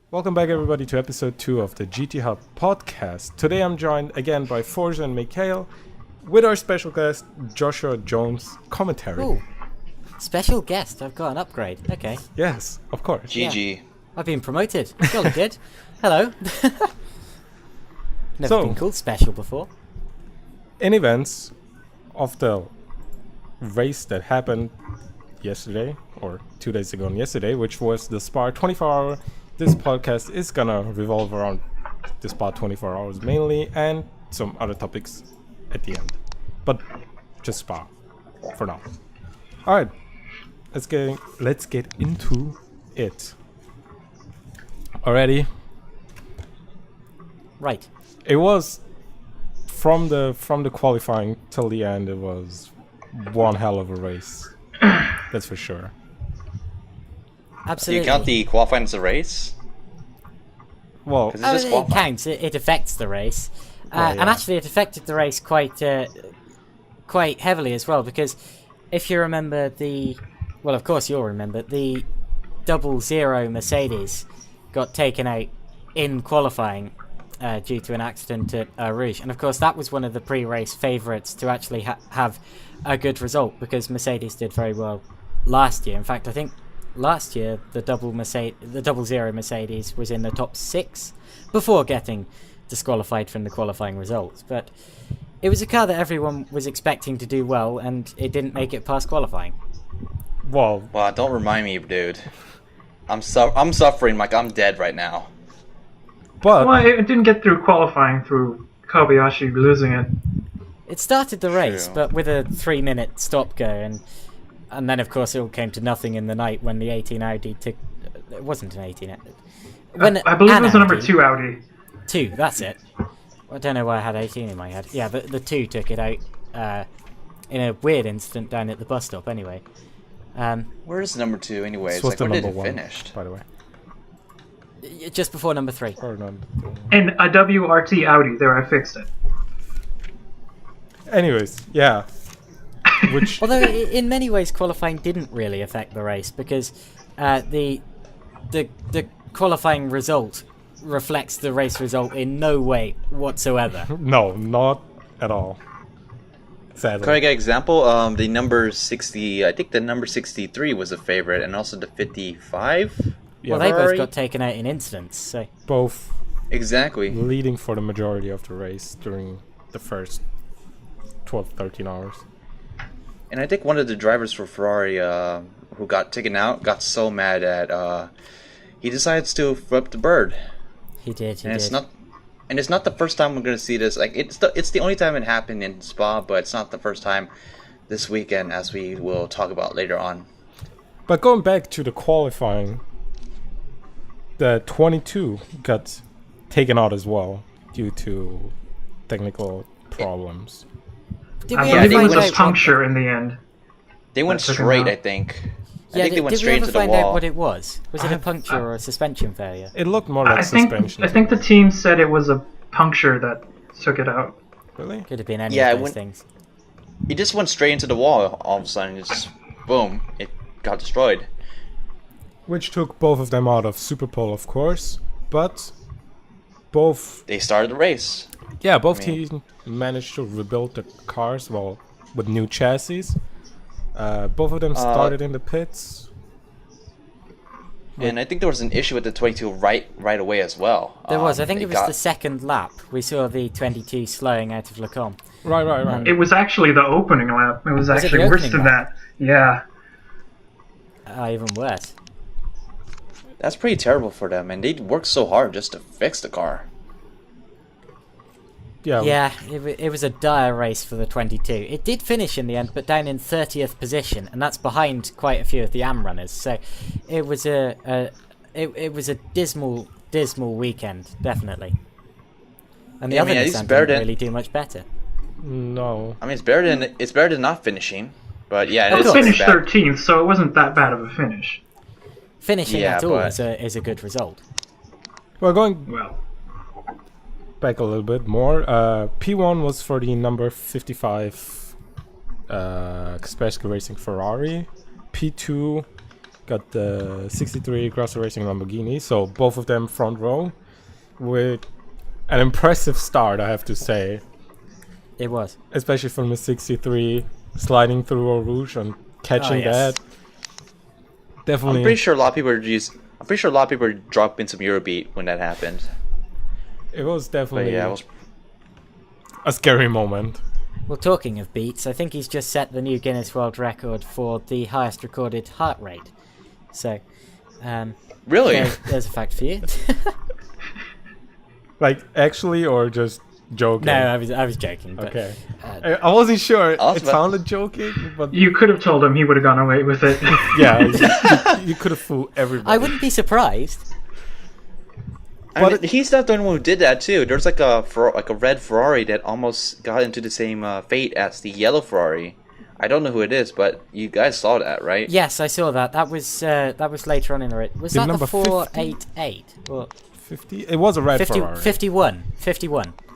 Welcome back, everybody, to episode 2 of the GTHub podcast. Today I'm joined again by Forza and Mikhail with our special guest, Joshua Jones, commentary. Ooh, special guest. I've got an upgrade. Okay. Yes, of course. GG. I've been promoted. Jolly good. Hello. Never So- been called special before. In events of the race that happened yesterday, or 2 days ago and yesterday, which was the Spa 24 hour, this podcast is gonna revolve around the Spa 24 hours mainly, and some other topics at the end. But just Spa for now. Alright, let's get into it. Already, Right. it was from the qualifying till the end. It was one hell of a race. That's for sure. Do Absolutely. you count the qualifying as a race? Well, 'Cause Oh, it's just it qualifying. counts. It affects the race, Well, and yeah. actually, it affected the race quite heavily as well. Because if you remember of course you'll remember the 00 Mercedes got taken out in qualifying due to an accident at Rouge, and of course that was one of the pre-race favourites to actually have a good result because Mercedes did very well last year. In fact, I think last year the 00 Mercedes was in the top 6 before getting disqualified from the qualifying results. But it was a car that everyone was expecting to do well, and it didn't make it past qualifying. well, Wow, don't remind me, dude. I'm suffering like I'm dead right now. but Well, it didn't get through qualifying through Kobayashi losing it. It started the race, True. but with a 3-minute stop go, and then of course it all came to nothing in the night when the 18 Audi took. It wasn't an 18. I believe it was the number 2 Audi. 2, that's it. I don't know why I had 18 in my head. Yeah, the 2 took it out in a weird incident down at the bus stop. Anyway, Where is number 2 anyways? this was Like, the where did number it 1, finish? by the way. just before number 3. Or not. And a WRT Audi. There, I fixed it. Anyways, yeah. Which Although in many ways qualifying didn't really affect the race because the qualifying result reflects the race result in no way whatsoever. no, not at all. Sadly. Can I get an example? The number 60, I think the number 63 was a favorite, and also the 55? Yeah, Well, they both Ferrari? got taken out in incidents, so both Exactly. leading for the majority of the race during the first 12, 13 hours. And I think one of the drivers for Ferrari who got taken out got so mad at he decides to flip the bird. he did. And it's not the first time we're gonna see this. Like it's the only time it happened in Spa, but it's not the first time this weekend, as we will talk about later on. But going back to the qualifying, the 22 got taken out as well due to technical problems. Did I we Yeah, believe ever it they was find a out puncture in the end. They went That took him straight, out. I think. I Yeah, think they went did we straight ever into the find out wall. what it was? Was it a I've- puncture or a suspension failure? It looked more like I think suspension. I think the team said it was a puncture that took it out. Really? Could have been any Yeah, of it those went- things. It just went straight into the wall all of a sudden. It's just boom, it got destroyed. Which took both of them out of Superpole, of course, but both They started the race. both I mean- teams managed to rebuild the cars, well, with new chassis. Both of them started in the pits. And I think there was an issue with the 22 right away as well. There was. I think they it was got- the second lap. We saw the 22 slowing out of Lecom. Right. It was actually the opening lap. It was Was it the actually worse opening than lap? that. Yeah. Even worse. That's pretty terrible for them, and they worked so hard just to fix the car. Yeah, it was a dire race for the 22. It did finish in the end, but down in 30th position, and that's behind quite a few of the AM runners. So it was it was a dismal weekend, definitely. And the Yeah, I other mean, at least Nissan better didn't than- really do much better. No. I mean, it's better than not finishing, but yeah, It it is finished bad. 13th, so it wasn't that bad of a finish. Finishing Yeah, at all but- is a good result. Well, going Well, back a little bit more, P1 was for the number 55 Kaspersky Racing Ferrari. P2 got the 63 Grosso Racing Lamborghini, so both of them front row with an impressive start, I have to say. It was. Especially from the 63 sliding through Eau Rouge and catching yes. that. Definitely. I'm pretty sure a lot of people were dropping some Eurobeat when that happened. It was But definitely yeah, it was. a scary moment. Well, talking of beats, I think he's just set the new Guinness World Record for the highest recorded heart rate. So, Really? there's a fact for you. Like, actually, or just joking? No, I was joking. But, Okay. I wasn't sure. It Awesome. sounded joking, but You could have told him, he would have gone away with it. yeah, you could have fooled everybody. I wouldn't be surprised. I mean, he's not the only one who did that too. There's like a red Ferrari that almost got into the same fate as the yellow Ferrari. I don't know who it is, but you guys saw that, right? Yes, I saw that. That was later on in the race. Was The that the number 488? Or 50? It was a red 50, Ferrari. 51.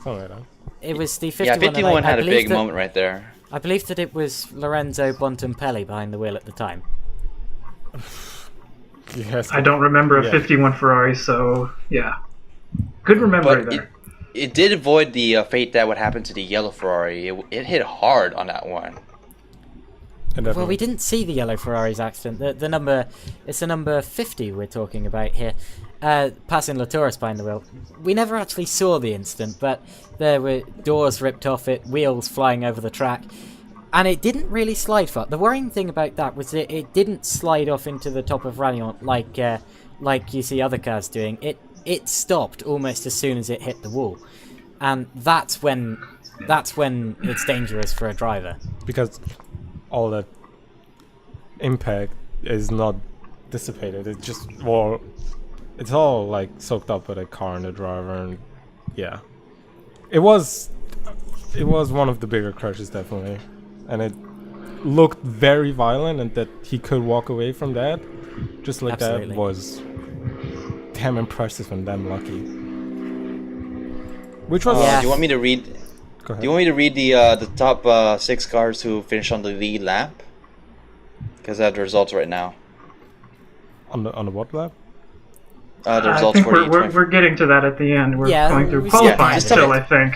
Something like that. It was the 51. Yeah, and 51 I had a believe big that- moment right there. I believe that it was Lorenzo Bontempelli behind the wheel at the time. Yes. I don't remember a Yeah. 51 Ferrari, so yeah. Good memory But there. it did avoid the fate that would happen to the yellow Ferrari. It hit hard on that one. And Well, definitely- we didn't see the yellow Ferrari's accident. The number, it's the number 50 we're talking about here, passing Latourus behind the wheel. We never actually saw the incident, but there were doors ripped off it, wheels flying over the track, and it didn't really slide far. The worrying thing about that was that it didn't slide off into the top of Ralliant like you see other cars doing. It stopped almost as soon as it hit the wall, and that's when it's dangerous for a driver. because all that impact is not dissipated. It's just it's all like soaked up by the car and the driver, and yeah, it was one of the bigger crashes definitely, and it looked very violent, and that he could walk away from that just like Absolutely. that was damn impressive and damn lucky. Which was Yeah. Do you want me to read? Go ahead. Do you want me to read the top 6 cars who finished on the lead lap? Because I have the results right now. on the what lap? The I results think for the we're getting to that at the end. We're Yeah, going through we- qualifying just tell still, me. I think.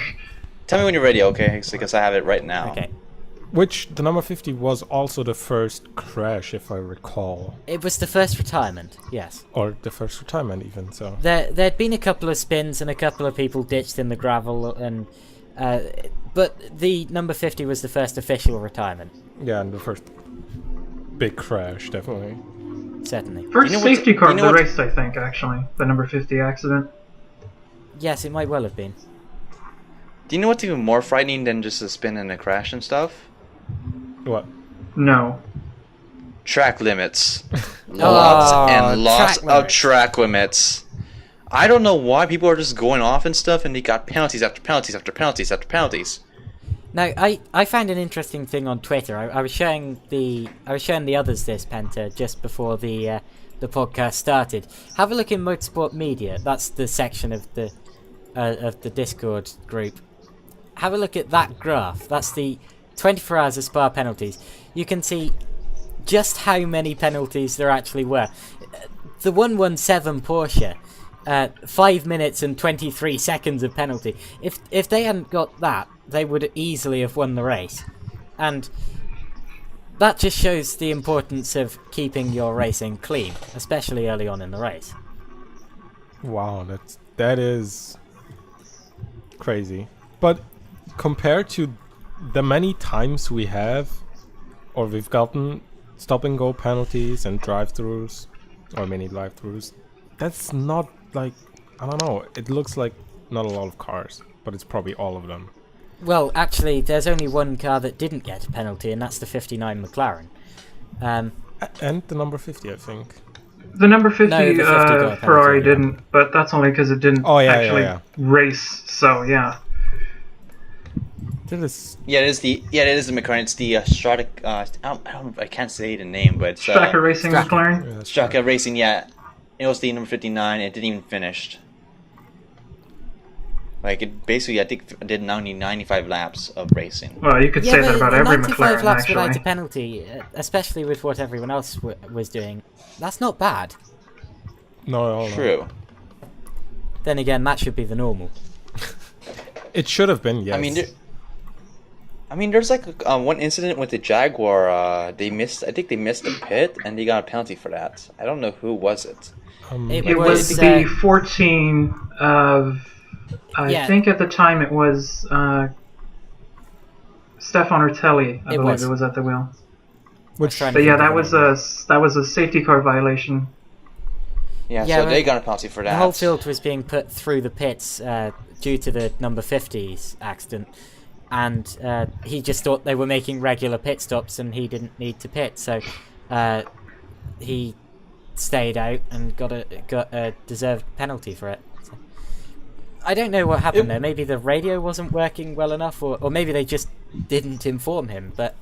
Tell me when you're ready, okay? Because I have it right now. Okay. Which the number 50 was also the first crash, if I recall, It was the first retirement, yes. or the first retirement even. So There'd been a couple of spins and a couple of people ditched in the gravel, and but the number 50 was the first official retirement, yeah, and the first big crash definitely. certainly. First You know what's- safety car you of know the what- race, I think, actually. The number 50 accident. Yes, it might well have been. Do you know what's even more frightening than just a spin and a crash and stuff? What? No. Track limits. Lots and lots track of limits. track limits. I don't know why people are just going off and stuff, and they got penalties after penalties after penalties after penalties. Now, I found an interesting thing on Twitter. I was showing the others this, Penta, just before the podcast started. Have a look in Motorsport Media. That's the section of the Discord group. Have a look at that graph. That's the 24 hours of Spa penalties. You can see just how many penalties there actually were. The 117 Porsche, 5 minutes and 23 seconds of penalty. If they hadn't got that, they would easily have won the race. And that just shows the importance of keeping your racing clean, especially early on in the race. Wow, that is crazy. But compared to the many times we've gotten stop and go penalties and drive-throughs or mini drive-throughs, that's not like, I don't know, it looks like not a lot of cars, but it's probably all of them. Well, actually, there's only one car that didn't get a penalty, and that's the 59 McLaren. And the number 50, I think. The number 50, No, the 50 got a penalty, Ferrari yeah. didn't, but that's only because it didn't Oh, yeah, actually yeah. race, so yeah. That is Yeah, it is the McLaren. It's the Strata. I don't know if I can't say the name, but it's Straka Racing Straka. McLaren. Straka Racing. Yeah, it was the number 59. It didn't even finish. Like it basically, I think did 95 laps of racing. Well, you could Yeah, say that but about every 95 McLaren, laps without a actually. penalty, especially with what everyone else was doing, that's not bad. No. True. Then again, that should be the normal. It should have been, yes. I mean, there's like one incident with the Jaguar. They missed. I think they missed the pit, and they got a penalty for that. I don't know who was it. It was the 14 of... Yeah. I think at the time it was Stefan Ortelli, I believe it was at the wheel. Which, trying to But yeah, think of that was a safety car violation. Yeah, Yeah, so they got a penalty for that. The whole field was being put through the pits due to the number 50's accident, and he just thought they were making regular pit stops and he didn't need to pit, so he stayed out and got a deserved penalty for it. So, I don't know what happened there. Maybe the radio wasn't working well enough, or maybe they just didn't inform him, but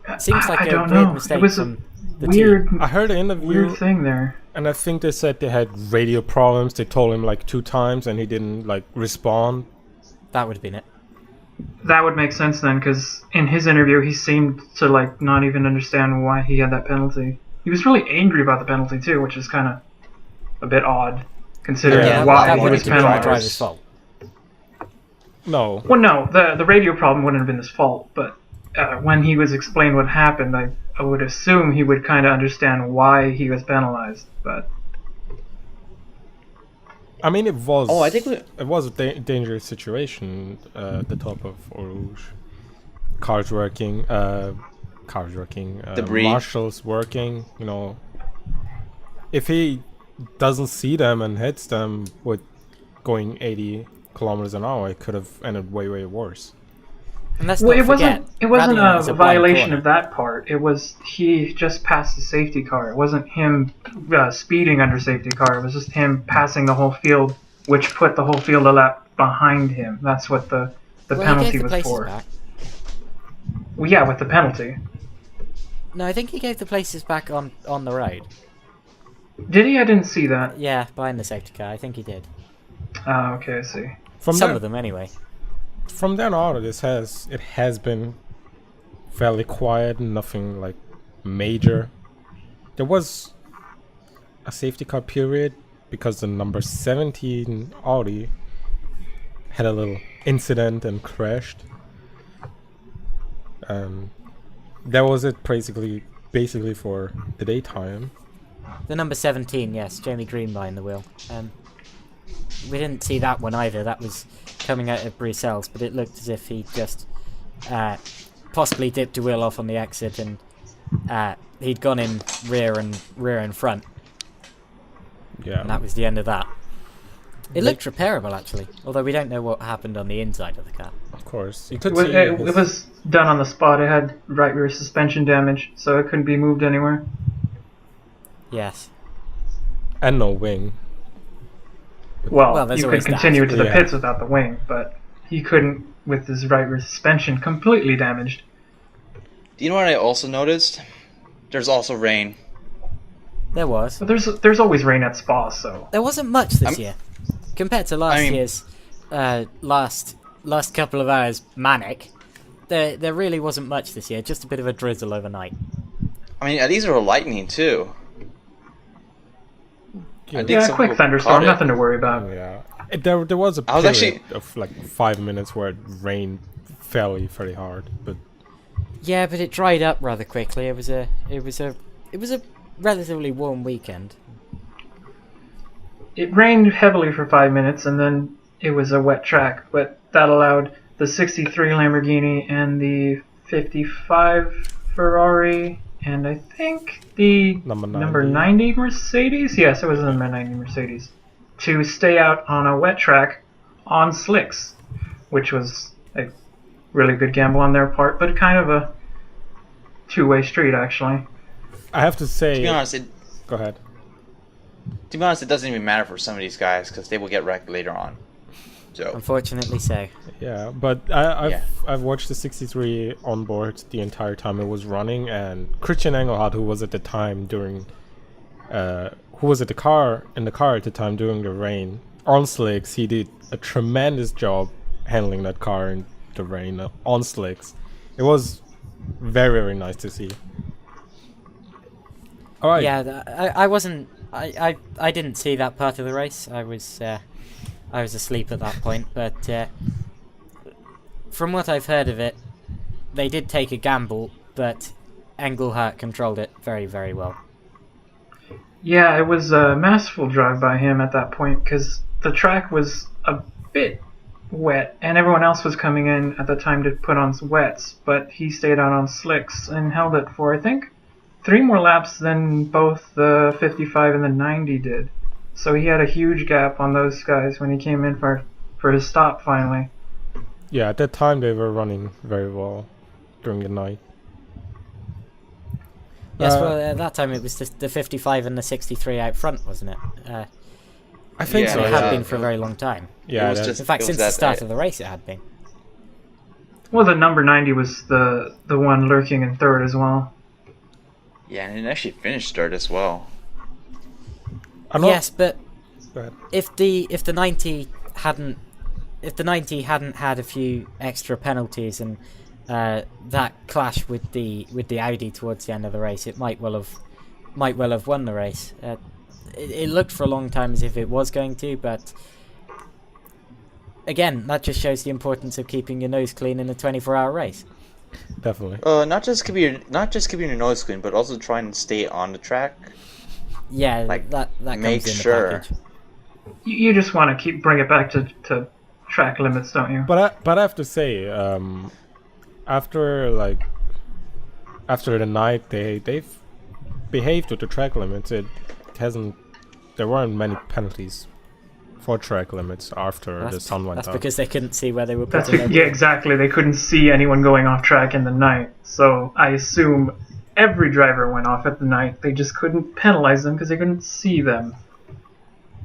it seems like a weird mistake from the team. I heard an interview, weird thing there. and I think they said they had radio problems. They told him like 2 times, and he didn't like respond. That would have been it. That would make sense then, because in his interview he seemed to like not even understand why he had that penalty. He was really angry about the penalty too, which is kind of a bit odd, considering Yeah, why that he wouldn't was have been the driver's penalized. fault. No. Well, no, the radio problem wouldn't have been his fault, but when he was explained what happened, I would assume he would kind of understand why he was penalized. But I mean, it was. Oh, I think it was a dangerous situation at the top of Eau Rouge. Cars working, Debris. marshals working. You know, if he doesn't see them and hits them with going 80 kilometers an hour, it could have ended way worse. And let's well, not forget, it wasn't Radion is a blind violation corner. of that part. It was he just passed the safety car. It wasn't him speeding under safety car. It was just him passing the whole field, which put the whole field a lap behind him. That's what the Well, he penalty gave the was places for. back. Well, yeah, with the penalty. No, I think he gave the places back on the road. Did he? I didn't see that. Yeah, behind the safety car. I think he did. Oh, okay, I see. Some of them, anyway. From then on, it has been fairly quiet. Nothing like major. There was a safety car period because the number 17 Audi had a little incident and crashed. That was it basically for the daytime. The number 17, yes, Jamie Green behind the wheel. We didn't see that one either. That was coming out of Bruxelles, but it looked as if he just possibly dipped a wheel off on the exit, and he'd gone in rear and front, Yeah. and that was the end of that. It looked repairable, actually, although we don't know what happened on the inside of the car. Of course. You It could was, see it was done on the spot. It had right rear suspension damage, so it couldn't be moved anywhere. Yes. and no wing. Well, there's you could always that. continue to the Yeah. pits without the wing, but he couldn't with his right rear suspension completely damaged. Do you know what I also noticed? There's also rain. There was. But there's always rain at Spa, so There wasn't much this year. Compared to last I mean- year's last couple of hours manic, there really wasn't much this year, just a bit of a drizzle overnight. I mean, at least there were lightning too. I think yeah, some quick people thunderstorm, caught it. nothing to worry about. Yeah. There was a I was period actually- of like 5 minutes where it rained fairly hard, but Yeah, but it dried up rather quickly. It was a relatively warm weekend. It rained heavily for 5 minutes, and then it was a wet track, but that allowed the 63 Lamborghini and the 55 Ferrari, and I think the number 90 Mercedes? Yes, it was the number 90 Mercedes. To stay out on a wet track on slicks, which was a really good gamble on their part, but kind of a two-way street, actually. I have to say. To be honest, Go ahead. it doesn't even matter for some of these guys because they will get wrecked later on. So Unfortunately so. Yeah, but I've watched the 63 on board the entire time it was running, and Christian Engelhardt, who was at the car at the time during the rain, on slicks, he did a tremendous job handling that car in the rain on slicks. It was very, very nice to see. All right. Yeah, I wasn't. I didn't see that part of the race. I was asleep at that point. But from what I've heard of it, they did take a gamble, but Engelhardt controlled it very, very well. Yeah, it was a masterful drive by him at that point because the track was a bit wet and everyone else was coming in at the time to put on wets, but he stayed out on slicks and held it for, I think, 3 more laps than both the 55 and the 90 did. So he had a huge gap on those guys when he came in for his stop finally. Yeah, at that time they were running very well during the night. Yes, well, at that time it was the 55 and the 63 out front, wasn't it? I think Yeah, so. It Yeah, had been for a very long time. yeah. It was that- just- In fact, it was since the that- start of the race, it had been. Well, the number 90 was the one lurking in third as well. Yeah, and it actually finished third as well. I'm not- Yes, but Go ahead. if the 90 hadn't had a few extra penalties and that clash with the Audi towards the end of the race, it might well have won the race. It looked for a long time as if it was going to, but again, that just shows the importance of keeping your nose clean in a 24-hour race. Definitely. Not just keeping your nose clean, but also trying to stay on the track. Yeah, Like, that comes make in sure. the package. You just want to bring it back to track limits, don't you? But I have to say, after the night they've behaved to the track limits. There weren't many penalties for track limits after the sun went That's up. because they couldn't see where they were That's putting yeah, their... exactly. They couldn't see anyone going off track in the night, so I assume every driver went off at the night. They just couldn't penalize them because they couldn't see them.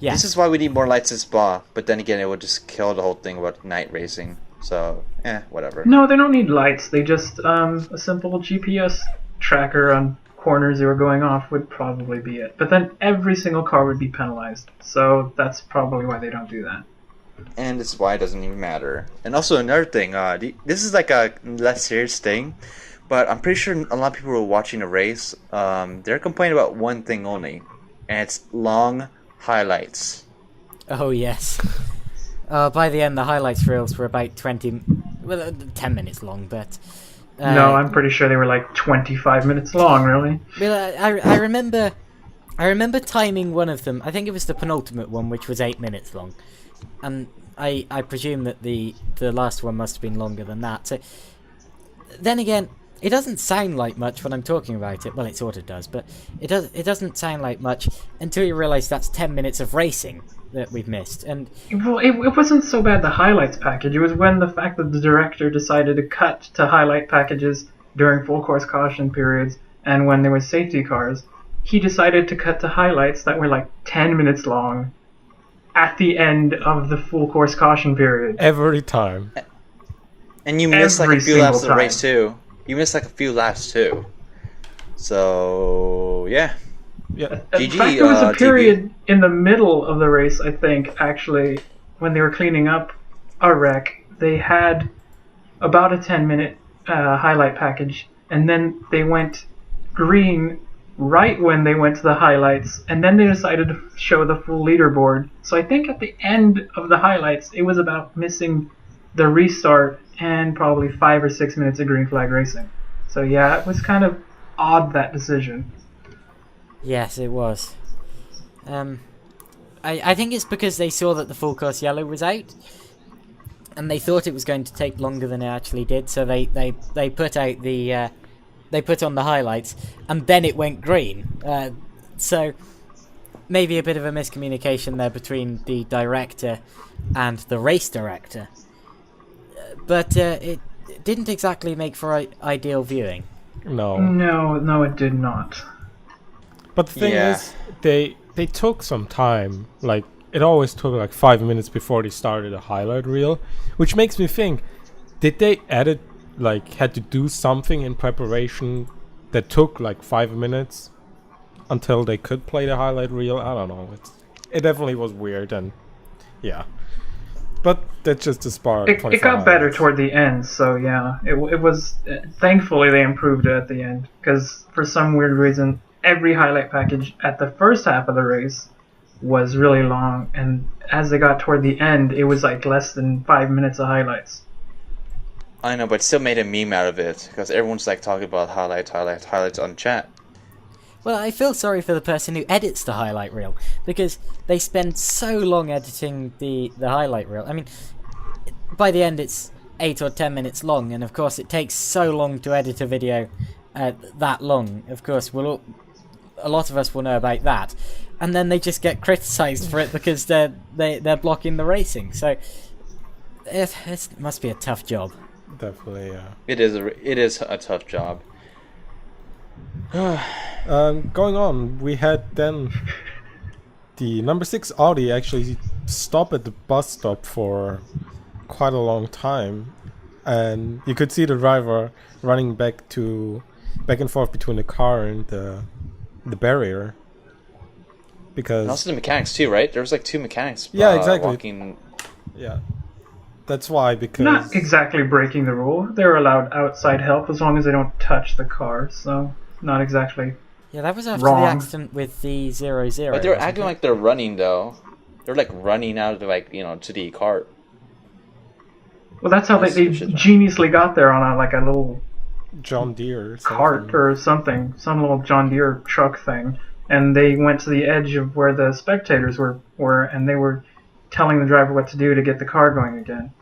Yeah. This is why we need more lights in Spa, but then again, it would just kill the whole thing about night racing. So, whatever. No, they don't need lights. They just a simple GPS tracker on corners they were going off would probably be it. But then every single car would be penalized, so that's probably why they don't do that. And this is why it doesn't even matter. And also another thing, this is like a less serious thing, but I'm pretty sure a lot of people who are watching the race, they're complaining about one thing only, and it's long highlights. Oh, yes. By the end, the highlights reels were about 10 minutes long, but... No, I'm pretty sure they were like 25 minutes long, really. Well, I remember timing one of them. I think it was the penultimate one, which was 8 minutes long, and I presume that the last one must have been longer than that. So then again, it doesn't sound like much when I'm talking about it. Well, it sort of does, but it doesn't sound like much until you realise that's 10 minutes of racing that we've missed. And Well, it wasn't so bad, the highlights package. It was when the fact that the director decided to cut to highlight packages during full course caution periods and when there were safety cars, he decided to cut to highlights that were like 10 minutes long at the end of the full course caution period. Every time. And you missed like Every a few laps of single the race too. You missed like a few laps too. So, yeah. Yeah. In GG, fact, there was a TV. period in the middle of the race, I think, actually, when they were cleaning up a wreck, they had about a 10-minute highlight package, and then they went green right when they went to the highlights, and then they decided to show the full leaderboard. So I think at the end of the highlights, it was about missing the restart and probably 5 or 6 minutes of green flag racing. So yeah, it was kind of odd, that decision. yes, it was. I think it's because they saw that the full course yellow was out, and they thought it was going to take longer than it actually did. So they put out the they put on the highlights, and then it went green. So maybe a bit of a miscommunication there between the director and the race director. But it didn't exactly make for ideal viewing. No. No, it did not. But the thing Yeah. is, they took some time. Like, it always took like 5 minutes before they started a highlight reel, which makes me think, did they edit, like, had to do something in preparation that took like 5 minutes until they could play the highlight reel? I don't know. It definitely was weird, and Yeah. But that's just the Spa It 25 got better highlights. toward the end, so yeah, it was. Thankfully, they improved it at the end because for some weird reason, every highlight package at the first half of the race was really long, and as they got toward the end, it was like less than 5 minutes of highlights. I know, but still made a meme out of it because everyone's like talking about highlights on chat. Well, I feel sorry for the person who edits the highlight reel because they spend so long editing the highlight reel. I mean, by the end it's 8 or 10 minutes long, and of course it takes so long to edit a video that long. Of course, a lot of us will know about that, and then they just get criticised for it because they're blocking the racing. So it must be a tough job. Definitely, yeah. It is a tough job. Going on, we had then the number 6 Audi actually stop at the bus stop for quite a long time, and you could see the driver running back and forth between the car and the barrier. Because And also the mechanics too, right? There was like 2 mechanics. Yeah, exactly. Walking. yeah, that's why, because Not exactly breaking the rule. They're allowed outside help as long as they don't touch the car. So not exactly. Yeah, that was after Wrong. the accident with the 0-0. But they're wasn't acting it? like they're running though. They're like running out of to the cart. Well, that's how they geniusly got there on a little John Deere or cart something. or something, some little John Deere truck thing, and they went to the edge of where the spectators were, and they were telling the driver what to do to get the car going again.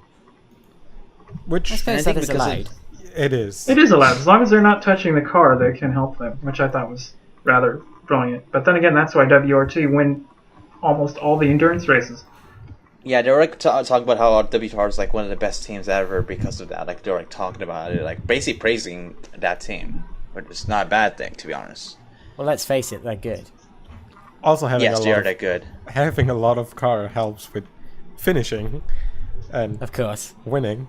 Which I suppose think that is because allowed. it is. It is allowed as long as they're not touching the car. They can help them, which I thought was rather brilliant. But then again, that's why WRT win almost all the endurance races. Yeah, they were like talking about how WTR is like one of the best teams ever because of that. Like they were like talking about it, like basically praising that team, which is not a bad thing to be honest. Well, let's face it, they're good. Also having Yes, they are a that good. lot of car helps with finishing and Of course. winning.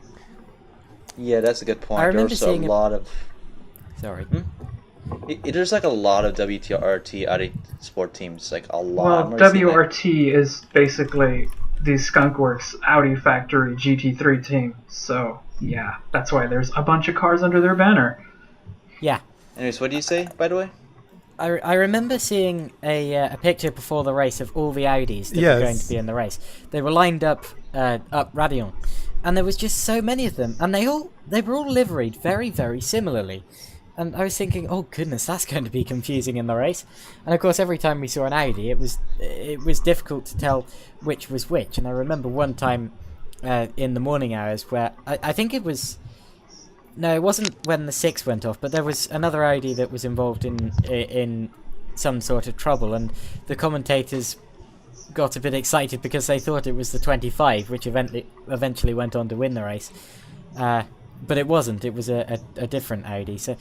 Yeah, that's a good point. I remember There's a seeing lot of Sorry. there's like a lot of WTRT Audi sport teams, like a lot. Well, I'm already seeing, like- WRT is basically the Skunkworks Audi factory GT3 team. So yeah, that's why there's a bunch of cars under their banner. Yeah. Anyways, what do you say, by the way? I remember seeing a picture before the race of all the Audis that were Yes. going to be in the race. They were lined up Radion, and there was just so many of them, and they were all liveried very, very similarly. And I was thinking, oh goodness, that's going to be confusing in the race. And of course, every time we saw an Audi, it was difficult to tell which was which. And I remember one time in the morning hours where I think it was. No, it wasn't when the 6 went off, but there was another Audi that was involved in some sort of trouble, and the commentators got a bit excited because they thought it was the 25, which eventually went on to win the race. But it wasn't. It was a different Audi. So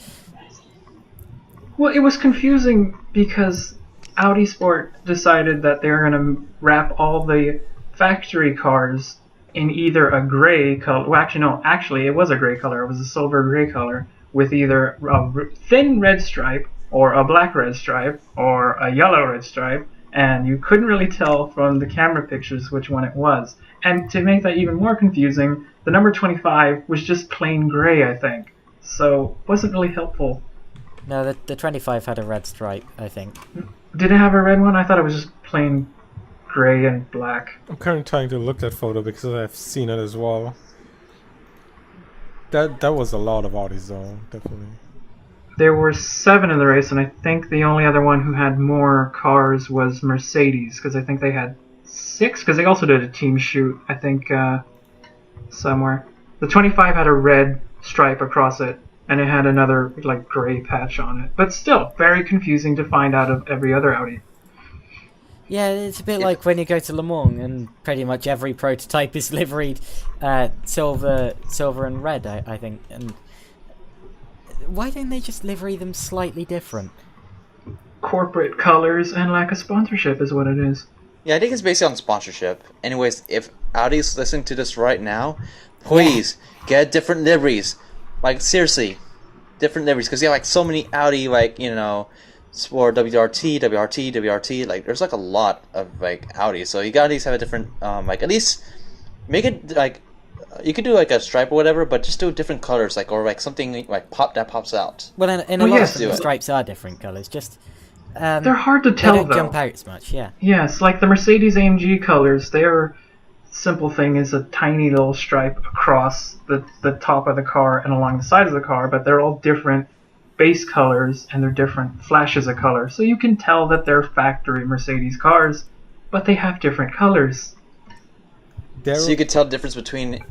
Well, it was confusing because Audi Sport decided that they were going to wrap all the factory cars in either a gray color. Well, actually, it was a gray color. It was a silver gray color with either a thin red stripe or a black red stripe or a yellow red stripe, and you couldn't really tell from the camera pictures which one it was. And to make that even more confusing, the number 25 was just plain gray, I think. So it wasn't really helpful. no, the 25 had a red stripe, I think. Did it have a red one? I thought it was just plain gray and black. I'm currently trying to look at photo because I've seen it as well. That was a lot of Audis though, definitely. There were 7 in the race, and I think the only other one who had more cars was Mercedes, because I think they had 6, because they also did a team shoot, I think, somewhere. The 25 had a red stripe across it, and it had another, like, gray patch on it. But still, very confusing to find out of every other Audi. Yeah, it's a bit like when you go to Le Mans and pretty much every prototype is liveried silver and red, I think. And why don't they just livery them slightly different? Corporate colors and lack of sponsorship is what it is. Yeah, I think it's based on sponsorship. Anyways, if Audi's listening to this right now, please get different liveries. Like seriously, different liveries, because you have like so many Audi Sport, WRT. Like, there's like a lot of like Audis. So you gotta at least have a different, like at least make it like you could do like a stripe or whatever, but just do different colors, like or like something like pops out. Well, in a Well, lot yes, of them, do the it. stripes are different colours. Just They're hard to they tell don't though. jump out as much. Yeah. Yes, like the Mercedes AMG colors, their simple thing is a tiny little stripe across the top of the car and along the sides of the car, but they're all different base colors and they're different flashes of color. So you can tell that they're factory Mercedes cars, but they have different colors. So you could tell the difference between.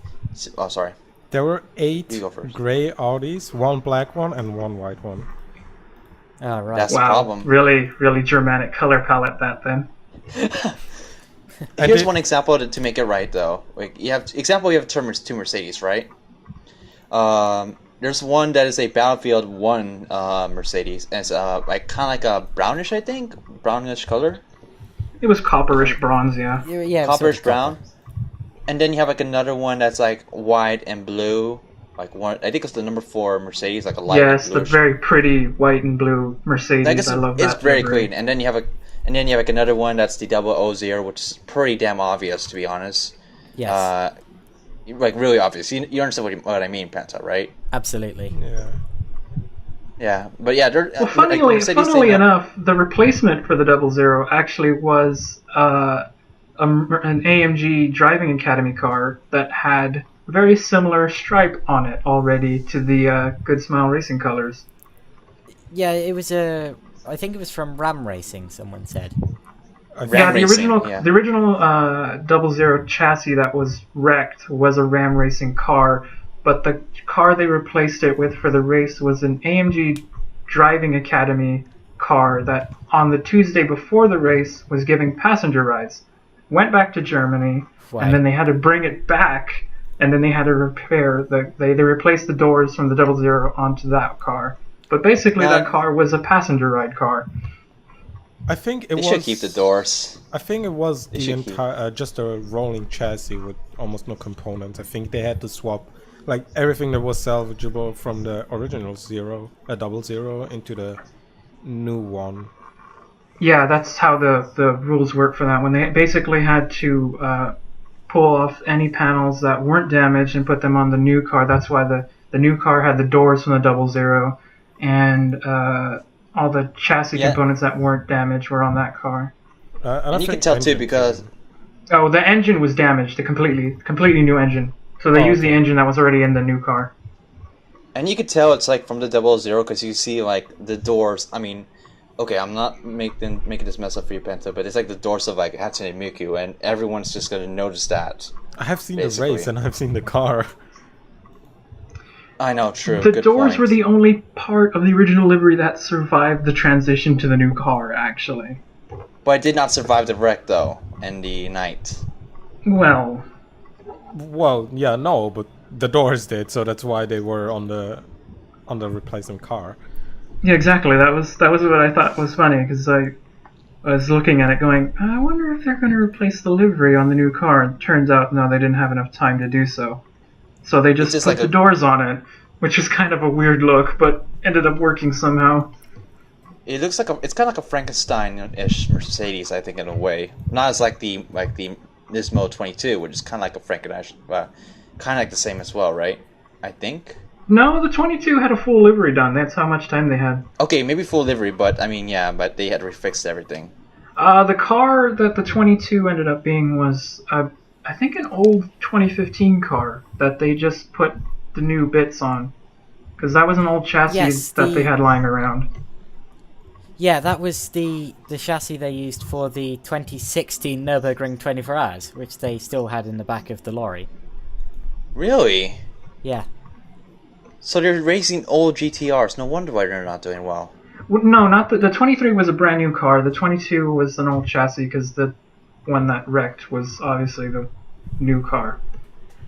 Oh, sorry. There were 8 You go first. gray Audis, 1 black one, and 1 white one. Oh, right. That's the Wow, problem. really Germanic color palette that then. Here's one example to make it right, though. Like you have two Mercedes, right? There's one that is a Battlefield 1 Mercedes, and it's like kind of like a brownish, I think, brownish color, It was copperish bronze, yeah. Yeah, it was sort copperish of brown. copper. And then you have like another one that's like white and blue, like one. I think it's the number 4 Mercedes, like a light. Yes, the bluish. very pretty white and blue Mercedes. I guess I love it's that. very livery. clean. And then you have like another one that's the 000, which is pretty damn obvious, to be honest. Yes, Like really obvious. You understand what I mean, Penta, right? absolutely. Yeah. Yeah, but yeah, they're Well, funnily enough, the replacement for the 00 actually was an AMG Driving Academy car that had very similar stripe on it already to the Good Smile Racing colors. Yeah, it was I think it was from Ram Racing. Someone said. Ram Racing, the original 00 chassis that was wrecked was a Ram Racing car, but the car they replaced it with for the race was an AMG Driving Academy car that on the Tuesday before the race was giving passenger rides. Went back to Germany, Right. and then they had to bring it back, and then they had to repair they replaced the doors from the 00 onto that car. But basically, Now- that car was a passenger ride car. I think it They was. should keep the doors. I think it was They the should keep- entire just a rolling chassis with almost no components. I think they had to swap like everything that was salvageable from the original 00 into the new one. Yeah, that's how the rules work for that one. They basically had to pull off any panels that weren't damaged and put them on the new car. That's why the new car had the doors from the 00, and all the chassis Yeah. components that weren't damaged were on that car. And you can tell too because Oh, the engine was damaged. The completely new engine. So they Oh, used the okay. engine that was already in the new car. And you can tell it's like from the 00 because you see like the doors. I mean, okay, I'm not making this mess up for you, Penta, but it's like the doors of like Hatsune Miku, and everyone's just gonna notice that. I have seen Basically. the race and I've seen the car. I know, true. The good doors point. were the only part of the original livery that survived the transition to the new car, actually. But I did not survive the wreck though, and the night. Well, Well, yeah, no, but the doors did, so that's why they were on the replacement car. yeah, exactly. That was what I thought was funny, because I was looking at it going, I wonder if they're going to replace the livery on the new car. And it turns out, no, they didn't have enough time to do so. So they just just put like the a- doors on it, which is kind of a weird look, but ended up working somehow. It looks like it's kind of like a Frankenstein-ish Mercedes, I think, in a way. Not as like the Nismo 22, which is kind of like a Frankenstein, kind of like the same as well, right? I think. No, the 22 had a full livery done. That's how much time they had. Okay, maybe full livery, but I mean, yeah, but they had refixed everything. The car that the 22 ended up being was, I think, an old 2015 car that they just put the new bits on. Because that was an old chassis Yes, that they had lying around. Yeah, that was the chassis they used for the 2016 Nürburgring 24 Hours, which they still had in the back of the lorry. Really? Yeah. So they're racing old GTRs. No wonder why they're not doing well. Well, no, not the 23 was a brand new car. The 22 was an old chassis because the one that wrecked was obviously the new car.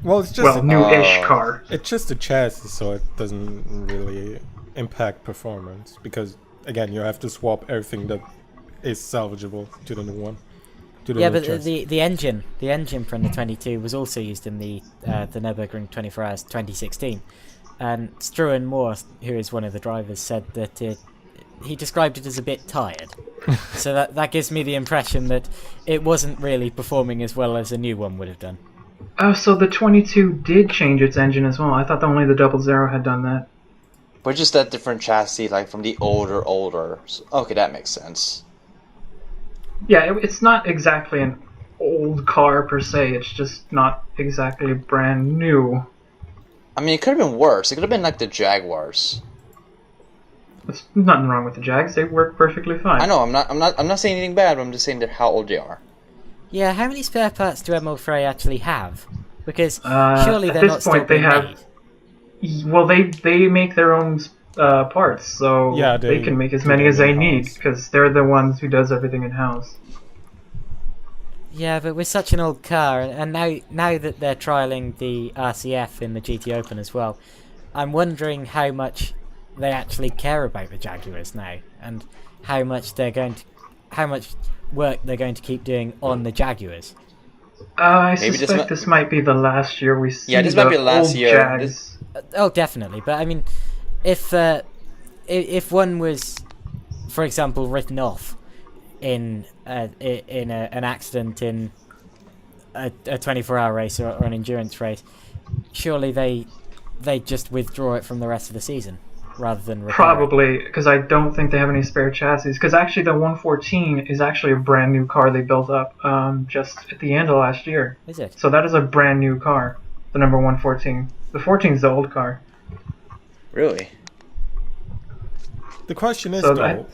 Well, it's just Well, new-ish Oh. car. it's just a chassis, so it doesn't really impact performance because again, you have to swap everything that is salvageable to the new one. To the Yeah, new but chassis. the engine from the 22 was also used in the Nürburgring 24 Hours 2016. And Struan Moore, who is one of the drivers, said that he described it as a bit tired. So that gives me the impression that it wasn't really performing as well as a new one would have done. Oh, so the 22 did change its engine as well. I thought only the 00 had done that. But just that different chassis, like from the older. Okay, that makes sense. Yeah, it's not exactly an old car per se. It's just not exactly brand new. I mean, it could have been worse. It could have been like the Jaguars. There's nothing wrong with the Jags. They work perfectly fine. I know. I'm not saying anything bad. But I'm just saying that how old they are. Yeah, how many spare parts do Emil Frey actually have? Because surely they're not still being made. Well, they make their own parts, so Yeah, they can make as many as they need, because they're the ones who does everything in-house. Yeah, but with such an old car, and now that they're trialling the RCF in the GT Open as well, I'm wondering how much they actually care about the Jaguars now, and how much work they're going to keep doing on the Jaguars. I suspect this might be the last year we see. Yeah, this might be the last year. Jags. Oh, definitely. But I mean, if one was, for example, written off in an accident in a 24-hour race or an endurance race, surely they just withdraw it from the rest of the season rather than repair probably, because I don't think they have any spare chassis. Because actually, the 114 is actually a brand new car they built up just at the end of last year. Is it? So that is a brand new car, the number 114. The 14 is the old car. Really? The question is, So though,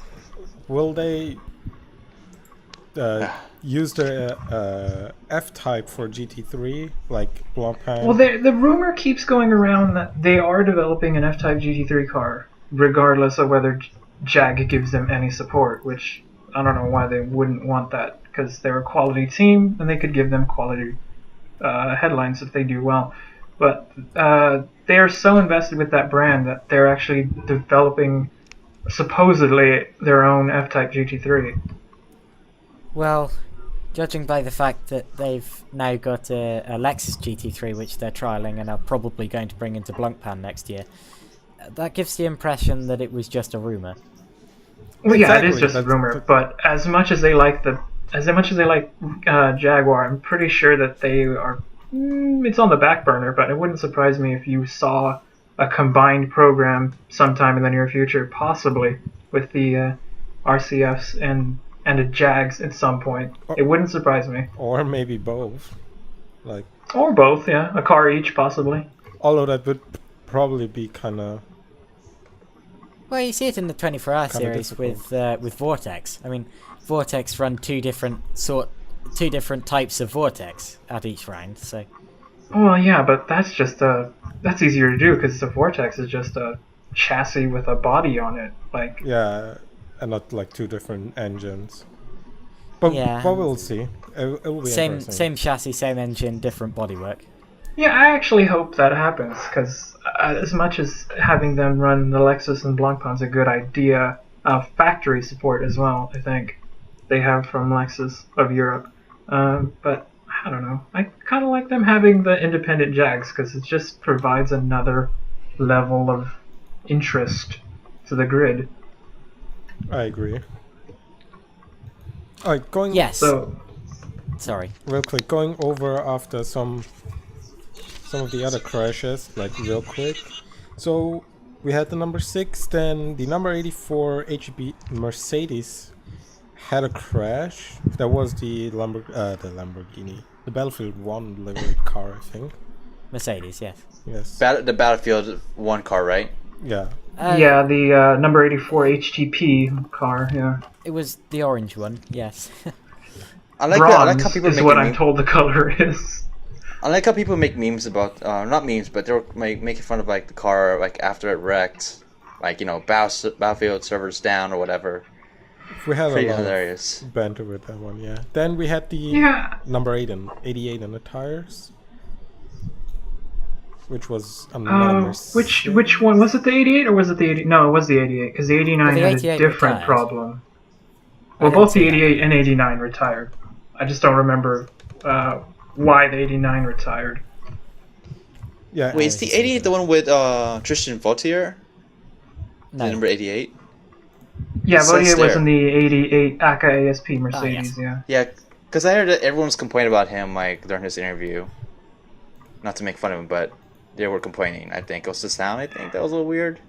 will they use their F-Type for GT3, like Blancpain? Well, the rumor keeps going around that they are developing an F-Type GT3 car, regardless of whether Jag gives them any support, which I don't know why they wouldn't want that, because they're a quality team, and they could give them quality headlines if they do well. But they are so invested with that brand that they're actually developing, supposedly, their own F-Type GT3. Well, judging by the fact that they've now got a Lexus GT3 which they're trialling and are probably going to bring into Blancpain next year, that gives the impression that it was just a rumor. Well, yeah, Exactly, it is just a rumor. But as much as they like Jaguar, I'm pretty sure that they are. It's on the back burner, but it wouldn't surprise me if you saw a combined program sometime in the near future, possibly with the RCFs and the Jags at some point. It wouldn't surprise me. Or maybe both. Like, Or both, yeah. A car each, possibly. although that would probably be kind of... Well, you see it in the 24-hour Kinda series with Vortex. I mean, Vortex run two different types of Vortex at each round. So. Well, yeah, but that's easier to do because the Vortex is just a chassis with a body on it. Like, Yeah, and not like two different engines. But we'll see. It will be interesting. Same chassis, same engine, different bodywork. yeah, I actually hope that happens because as much as having them run the Lexus and Blancpain is a good idea, factory support as well. I think they have from Lexus of Europe, but I don't know. I kind of like them having the independent Jags because it just provides another level of interest to the grid. I agree. Alright, going... Yes. So, Sorry. Real quick, going over after some of the other crashes, like real quick. So, we had the number 6, then the number 84 HB Mercedes had a crash. That was the Lamborghini. The Battlefield 1 livery car, I think. Mercedes, yes. Yes. The Battlefield 1 car, right? Yeah. yeah, the number 84 HTP car, yeah. It was the orange one, yes. I like how people is make what I'm told the color is. I like how people make memes about not memes, but they're making fun of like the car like after it wrecked, like Battlefield servers down or whatever. We had Pretty a lot hilarious. of banter with that one, yeah. Then we had the number 88 on the tires, which was another. Which one was it? The 88 or was it the 80? No, it was the 88 because the 89 had a different problem. Well, both the 88 and 89 retired. I just don't remember why the 89 retired. Yeah. Wait, is the 88 the one with Tristan Vautier? No. The number 88? Yeah, It says Vodier was there. in the 88 ACA ASP Mercedes, yeah. Yeah, because I heard that everyone was complaining about him like during his interview. Not to make fun of him, but they were complaining. I think it was the sound. I think that was a little weird.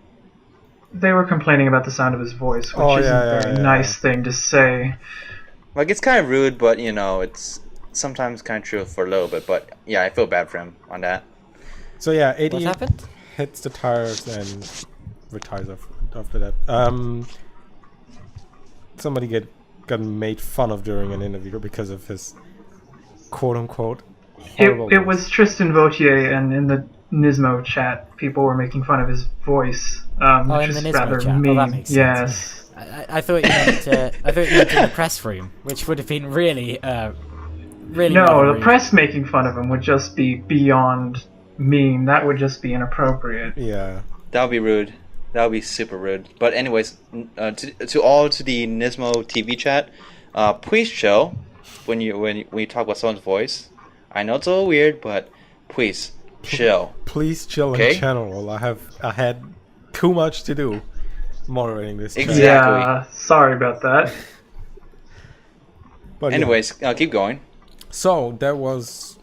They were complaining about the sound of his voice, which Oh, isn't yeah, a very yeah, nice thing to say. Like it's kind of rude, but you know, it's sometimes kind of true for a little bit. But yeah, I feel bad for him on that. So yeah, What 88 happened? hits the tires and retires after that. Somebody got made fun of during an interview because of his quote unquote horrible It voice. was Tristan Vautier, and in the Nismo chat, people were making fun of his voice, which in the is Nismo rather chat. Oh, mean. that makes sense. Yes. I thought you meant I thought you meant in the press room, which would have been really really. No, rather the rude. press making fun of him would just be beyond mean. That would just be inappropriate. Yeah. That would be rude. That would be super rude. But anyways, to the Nismo TV chat, please chill when you talk about someone's voice. I know it's a little weird, but please chill. Please chill Okay. in general. I had too much to do moderating this. chat. Exactly. Yeah, sorry about that. But yeah. Anyways, keep going. So that was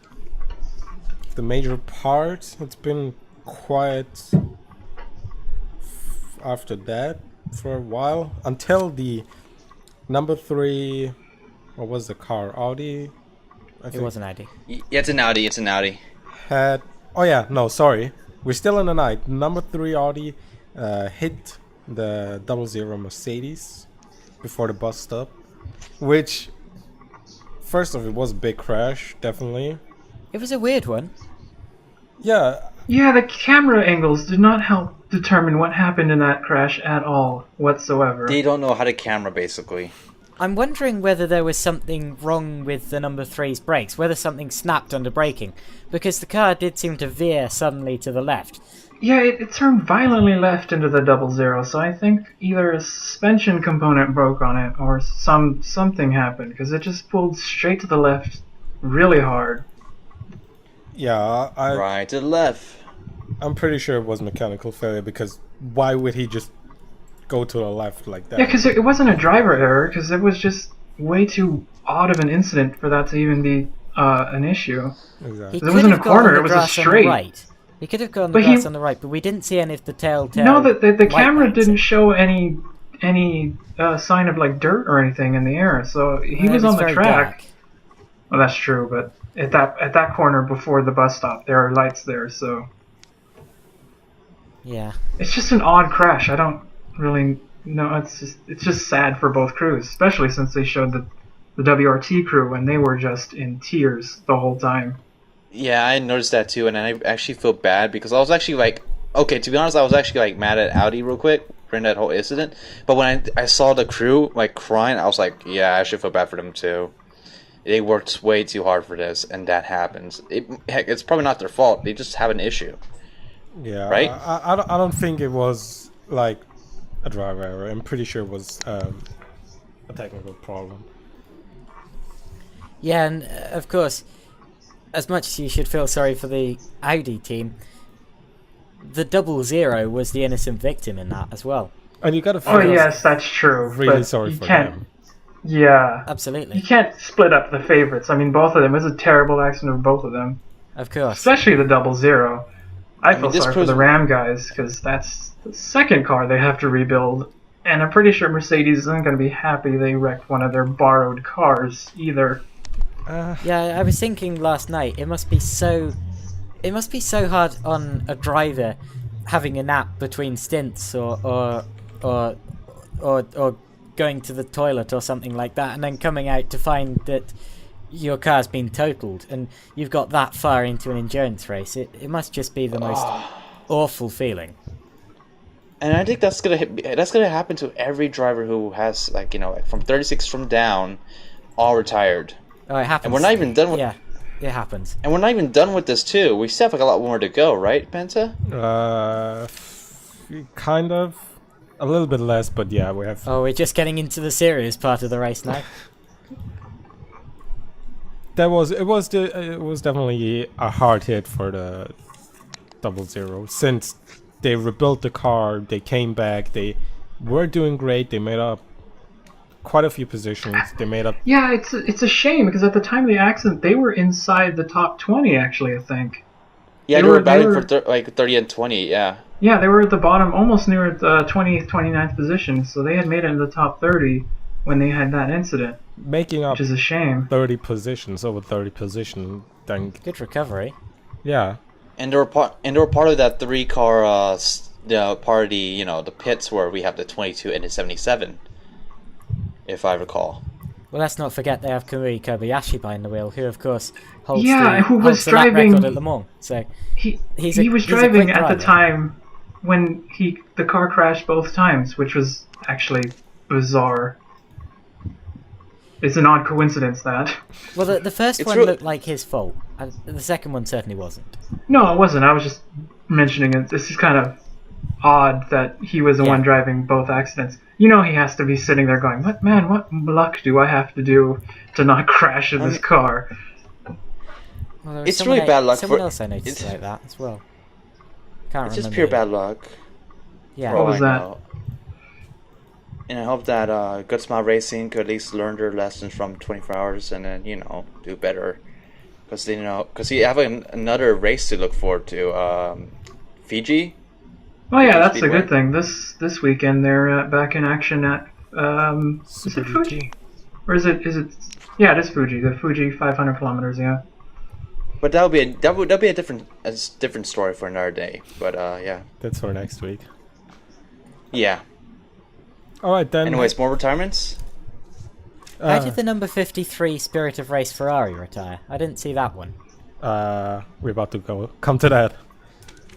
the major part. It's been quiet after that for a while until the number 3. What was the car? Audi. I It wasn't Eddie. Yeah, it's an Audi. It's an Audi. Had. Oh yeah, no, sorry. We're still in the night. Number 3 Audi hit the 00 Mercedes before the bus stop, which first of it was a big crash, definitely. It was a weird one. Yeah, Yeah, the camera angles did not help determine what happened in that crash at all, whatsoever. They don't know how to camera, basically. I'm wondering whether there was something wrong with the number 3's brakes, whether something snapped under braking, because the car did seem to veer suddenly to the left. Yeah, it turned violently left into the 00, so I think either a suspension component broke on it or something happened, because it just pulled straight to the left really hard. yeah. Right to the left. I'm pretty sure it was mechanical failure because why would he just go to the left like that? Yeah, because it wasn't a driver error, because it was just way too odd of an incident for that to even be an issue. Exactly. He It could wasn't have a gone corner, on the it was a grass on the straight. right. He could have gone on the But he- grass on the right, but we didn't see any of the telltale. No, the white camera lines. didn't show any sign of like dirt or anything in the air, so he It was on the very track. dark. Well, that's true, but at that corner before the bus stop, there are lights there, so Yeah. it's just an odd crash. I don't really know. It's just sad for both crews, especially since they showed the WRT crew and they were just in tears the whole time. Yeah, I noticed that too, and I actually feel bad because I was actually like, okay, to be honest, I was actually like mad at Audi real quick during that whole incident. But when I saw the crew like crying, I was like, yeah, I should feel bad for them too. They worked way too hard for this, and that happens. Heck, it's probably not their fault. They just have an issue. Yeah, Right? I don't think it was like a driver error. I'm pretty sure it was a technical problem. Yeah, and of course, as much as you should feel sorry for the Audi team, the 00 was the innocent victim in that as well. And you gotta feel Oh yes, that's true. really but sorry you for can't, them. Yeah, Absolutely. you can't split up the favorites. I mean, both of them. It was a terrible accident of both of them, Of course. especially the 00. I mean, feel this sorry for proves- the Ram guys because that's the second car they have to rebuild, and I'm pretty sure Mercedes isn't going to be happy they wrecked one of their borrowed cars either. Yeah, I was thinking last night, it must be so hard on a driver having a nap between stints or going to the toilet or something like that, and then coming out to find that your car's been totaled and you've got that far into an endurance race. It must just be the most awful feeling. And I think that's gonna happen to every driver who has like from 36 from down, all retired. Oh, it happens. And we're not even done with. Yeah, it happens. And we're not even done with this too. We still have like a lot more to go, right, Penta? Kind of. A little bit less, but yeah, we have. Oh, we're just getting into the serious part of the race now. It was definitely a hard hit for the 00 since they rebuilt the car, they came back, they were doing great. They made up quite a few positions. They made up. Yeah, it's a shame because at the time of the accident, they were inside the top 20. Actually, I think. Yeah, They they were were- they battling were- for 30 and 20. Yeah. Yeah, they were at the bottom, almost near the 20th, 29th position. So they had made it in the top 30 when they had that incident, Making up which is a shame. 30 positions, over 30 positions. Then, Good recovery. yeah. And they were part of that 3-car the party, the pits where we have the 22 and the 77, if I recall. Well, let's not forget they have Kamui Kobayashi behind the wheel, who of course holds Yeah, the, who was holds the lap driving- record at Le Mans. So He He's he a- was he's a driving quick at the driver. time when the car crashed both times, which was actually bizarre. It's an odd coincidence that. well, the first It's one real- looked like his fault, and the second one certainly wasn't. No, it wasn't. I was just mentioning it. This is kind of odd that he was the Yeah. one driving both accidents. He has to be sitting there going, what luck do I have to do to not crash in this car? Well, there was It's someone really bad luck Someone for- else I noticed it's- like that as well. Can't It's remember. just pure who. bad luck. Yeah. for all What was I that? know. And I hope that Good Smile Racing could at least learn their lessons from 24 hours and then, do better. Because you have another race to look forward to. Fiji? Oh yeah, Fuji that's a Speedway. good thing. This weekend they're back in action at is it Super Fuji? GT. Or is it yeah, it is Fuji. The Fuji 500 kilometers, yeah. But that'll be a different story for another day. But yeah. That's for next week. Yeah. All right, then. Anyways, more retirements? How did the number 53 Spirit of Race Ferrari retire? I didn't see that one. We're about to come to that.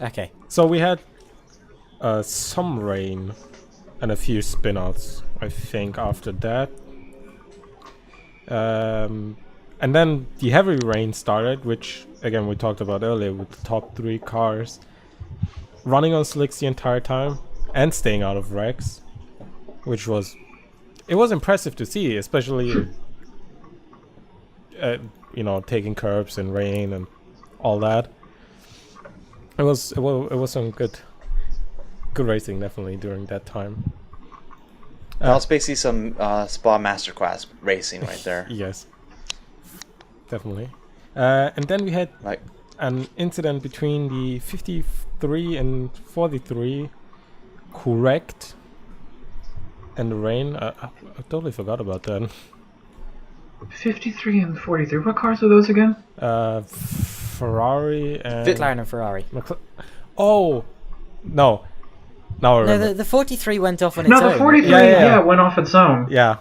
Okay. So we had some rain and a few spin-outs, I think, after that. And then the heavy rain started, which, again, we talked about earlier with the top 3 cars running on slicks the entire time and staying out of wrecks, which was impressive to see, especially taking curbs and rain and all that. It was some good racing definitely during that time. That's basically some Spa Masterclass racing right there. Yes, definitely. And then we had Like, an incident between the 53 and 43 correct and the rain. I totally forgot about that. 53 and 43. What cars are those again? Ferrari and McLaren and Ferrari. Oh no, now I No, remember. the 43 went off on its No, own. the 43 Yeah. went off its own. Yeah,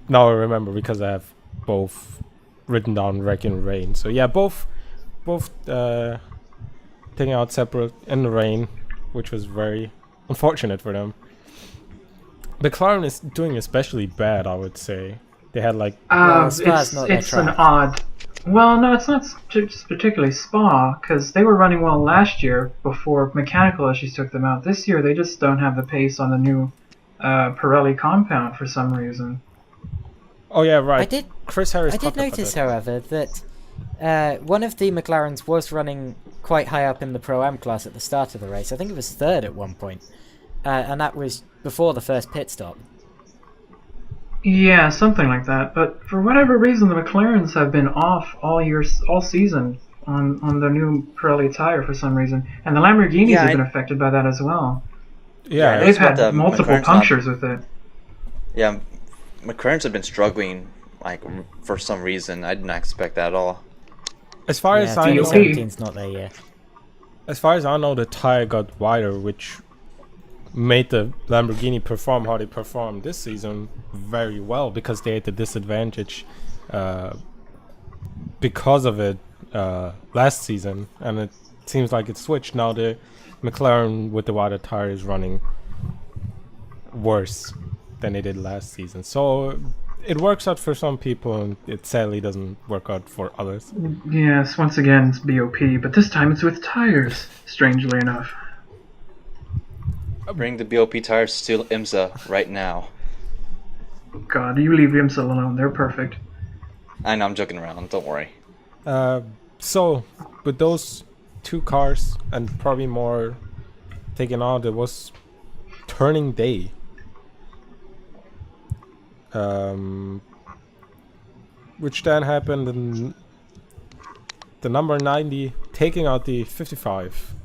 now I remember because I have both written down wreck and rain. So yeah, both taking out separate in the rain, which was very unfortunate for them. McLaren is doing especially bad, I would say. They had like Well, Spa's not their it's an track. odd. Well, no, it's not just particularly Spa because they were running well last year before mechanical issues took them out. This year they just don't have the pace on the new Pirelli compound for some reason. oh yeah, right. I did Chris Harris. I did talked about notice, that. however, that one of the McLarens was running quite high up in the Pro-Am class at the start of the race. I think it was third at one point. And that was before the first pit stop. Yeah, something like that. But for whatever reason, the McLarens have been off all season on their new Pirelli tire for some reason, and the Lamborghinis Yeah, have been affected by that as well. Yeah, I They've noticed about had the multiple McLaren's not- punctures with it. Yeah, McLaren's have been struggling, like, for some reason. I did not expect that at all. as far Yeah, as I know, 2017's not there yet. as far as I know, the tire got wider, which made the Lamborghini perform how they performed this season very well because they had the disadvantage because of it last season, and it seems like it switched. Now the McLaren with the wider tire is running worse than they did last season. So it works out for some people, and it sadly doesn't work out for others. Yes, once again it's BOP, but this time it's with tires. Strangely enough. Bring the BOP tires to IMSA right now. God, you leave IMSA alone. They're perfect. I know, I'm joking around. Don't worry. So with those 2 cars and probably more taken out, it was turning day which then happened in the number 90 taking out the 55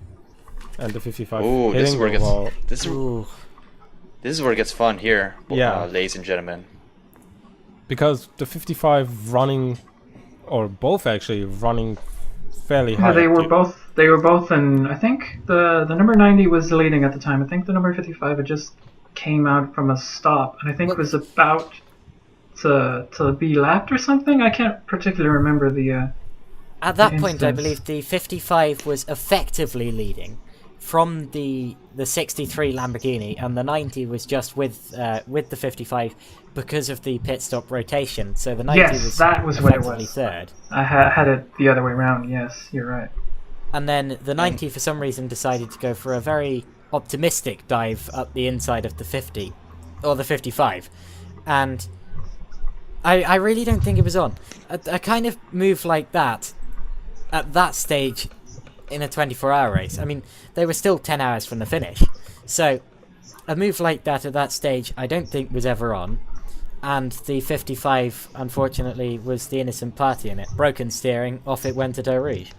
and the 55 Ooh, this is hitting where it the wall. gets this is where it gets fun here, Yeah. ladies and gentlemen. Because the 55 running, or both actually running fairly high. Yeah, they up were the- both. They were both, and I think the number 90 was leading at the time. I think the number 55 had just came out from a stop, and I think it was about to be lapped or something. I can't particularly remember the. At that point, I instance. believe the 55 was effectively leading from the 63 Lamborghini, and the 90 was just with the 55 because of the pit stop rotation. So the 90 Yes, was that was what it effectively was. third. I had it the other way around. Yes, you're right. And then the 90, for some reason, decided to go for a very optimistic dive up the inside of the 50, or the 55. And I really don't think it was on. A kind of move like that, at that stage in a 24-hour race, I mean, they were still 10 hours from the finish. So, a move like that at that stage, I don't think was ever on. And the 55, unfortunately, was the innocent party in it. Broken steering, off it went to Eau Rouge.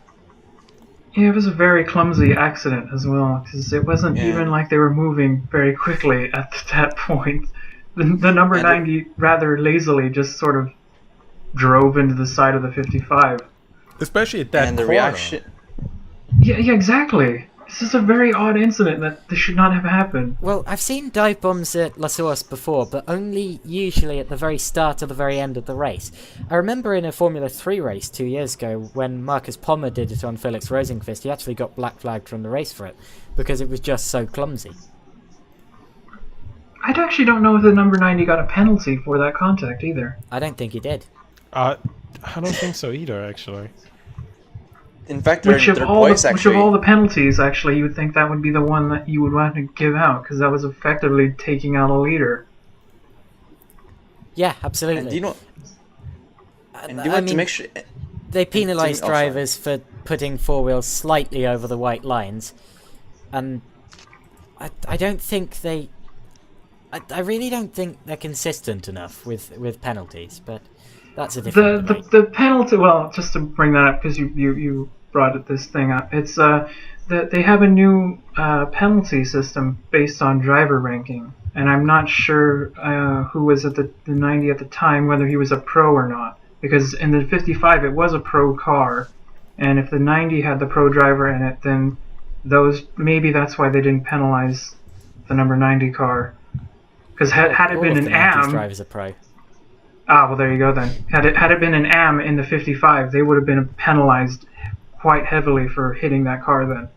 Yeah, it was a very clumsy accident as well, because it wasn't Yeah. even like they were moving very quickly at that point. The number And 90 rather lazily just sort of drove into the side of the 55. Especially at that And the corner. reaction. Yeah, exactly. This is a very odd incident that this should not have happened. Well, I've seen dive bombs at La Source before, but only usually at the very start or the very end of the race. I remember in a Formula 3 race 2 years ago, when Marcus Pommer did it on Felix Rosenqvist, he actually got black flagged from the race for it, because it was just so clumsy. I actually don't know if the number 90 got a penalty for that contact either. I don't think he did. I don't think so either, actually. In fact, they're Which in of third all place, the actually. penalties, actually, you would think that would be the one that you would want to give out, because that was effectively taking out a leader. Yeah, absolutely. And do you know? And do you I want to mean, make sure? they penalised Oh, sorry. drivers for putting four wheels slightly over the white lines, and I don't think they. I really don't think they're consistent enough with penalties, but that's a different debate. The penalty. Well, just to bring that up because you brought this thing up. It's that they have a new penalty system based on driver ranking, and I'm not sure who was at the 90 at the time, whether he was a pro or not. Because in the 55 it was a pro car, and if the 90 had the pro driver in it, then maybe that's why they didn't penalize the number 90 car. Because had it All been of an the 90s AM, drivers are pro. well there you go then. Had it been an AM in the 55, they would have been penalized quite heavily for hitting that car then.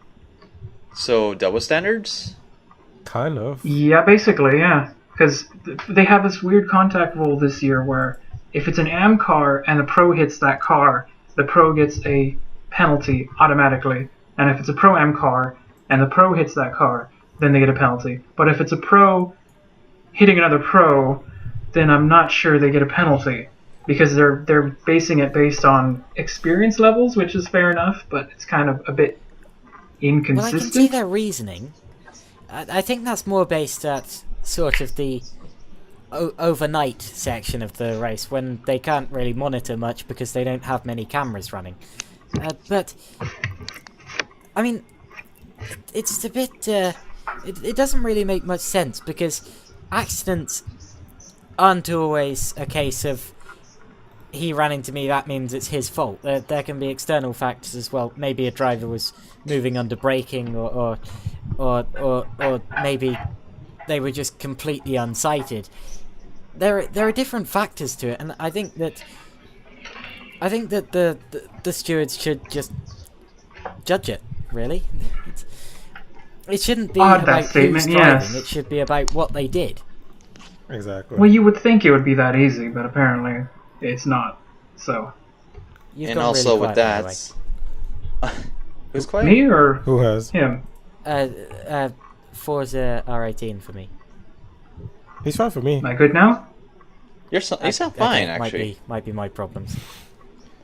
So double standards. Kind of. Yeah, basically, yeah. Because they have this weird contact rule this year where if it's an AM car and the pro hits that car, the pro gets a penalty automatically. And if it's a pro AM car and the pro hits that car, then they get a penalty. But if it's a pro hitting another pro, then I'm not sure they get a penalty. Because they're basing it based on experience levels, which is fair enough, but it's kind of a bit inconsistent. Well, I can see their reasoning. I think that's more based at sort of the overnight section of the race, when they can't really monitor much because they don't have many cameras running. But, I mean, it's a bit... it doesn't really make much sense, because accidents aren't always a case of he ran into me, that means it's his fault. There can be external factors as well. Maybe a driver was moving under braking, or maybe they were just completely unsighted. There are different factors to it, and I think that the stewards should just judge it. Really, it shouldn't be Odd, that about who's statement, driving. yes. It should be about what they did. Exactly. Well, you would think it would be that easy, but apparently it's not. So, You've And gone also really with quiet, by that, who's quiet? me or Who has? him? the way. Forza R18 for me. He's fine for me. Am I good now? You sound Okay, fine, actually. Might be my problems.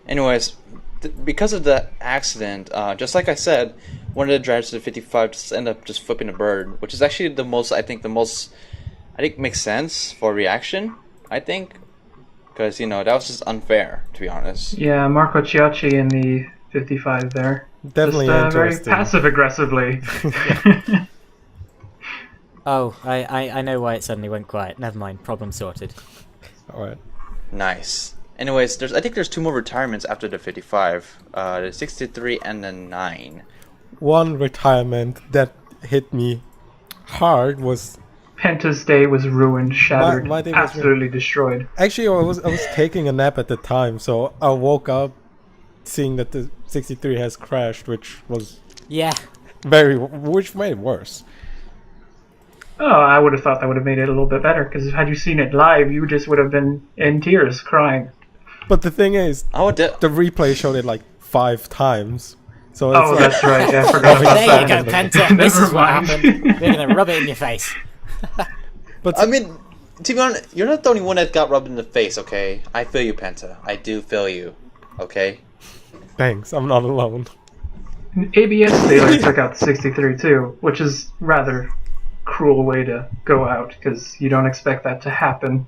Anyways, because of the accident, just like I said, one of the drivers of the 55 just ended up just flipping a bird, which is actually the most, I think makes sense for reaction. I think, because that was just unfair, to be honest. Yeah, Marco Ciacci in the 55 there. Definitely Just, very interesting. passive aggressively. Oh, I know why it suddenly went quiet. Never mind. Problem sorted. All right. Nice. Anyways, I think there's 2 more retirements after the 55. The 63 and the 9. One retirement that hit me hard was Penta's day was ruined, shattered, My day was absolutely destroyed. actually I was taking a nap at the time, so I woke up seeing that the 63 has crashed, which was Yeah. which made it worse. Oh, I would have thought that would have made it a little bit better, because had you seen it live, you just would have been in tears, crying. But the thing is, Oh, the replay showed it like 5 times. So it's Oh, like, that's right. Yeah, I forgot about There that. you go, Penta. This Never is what mind. happened. We're gonna rub it in your face. but I mean, to be honest, you're not the only one that got rubbed in the face, okay? I feel you, Penta. I do feel you, okay? thanks, I'm not alone. ABS Taylor took out the 63 too, which is rather cruel way to go out, because you don't expect that to happen.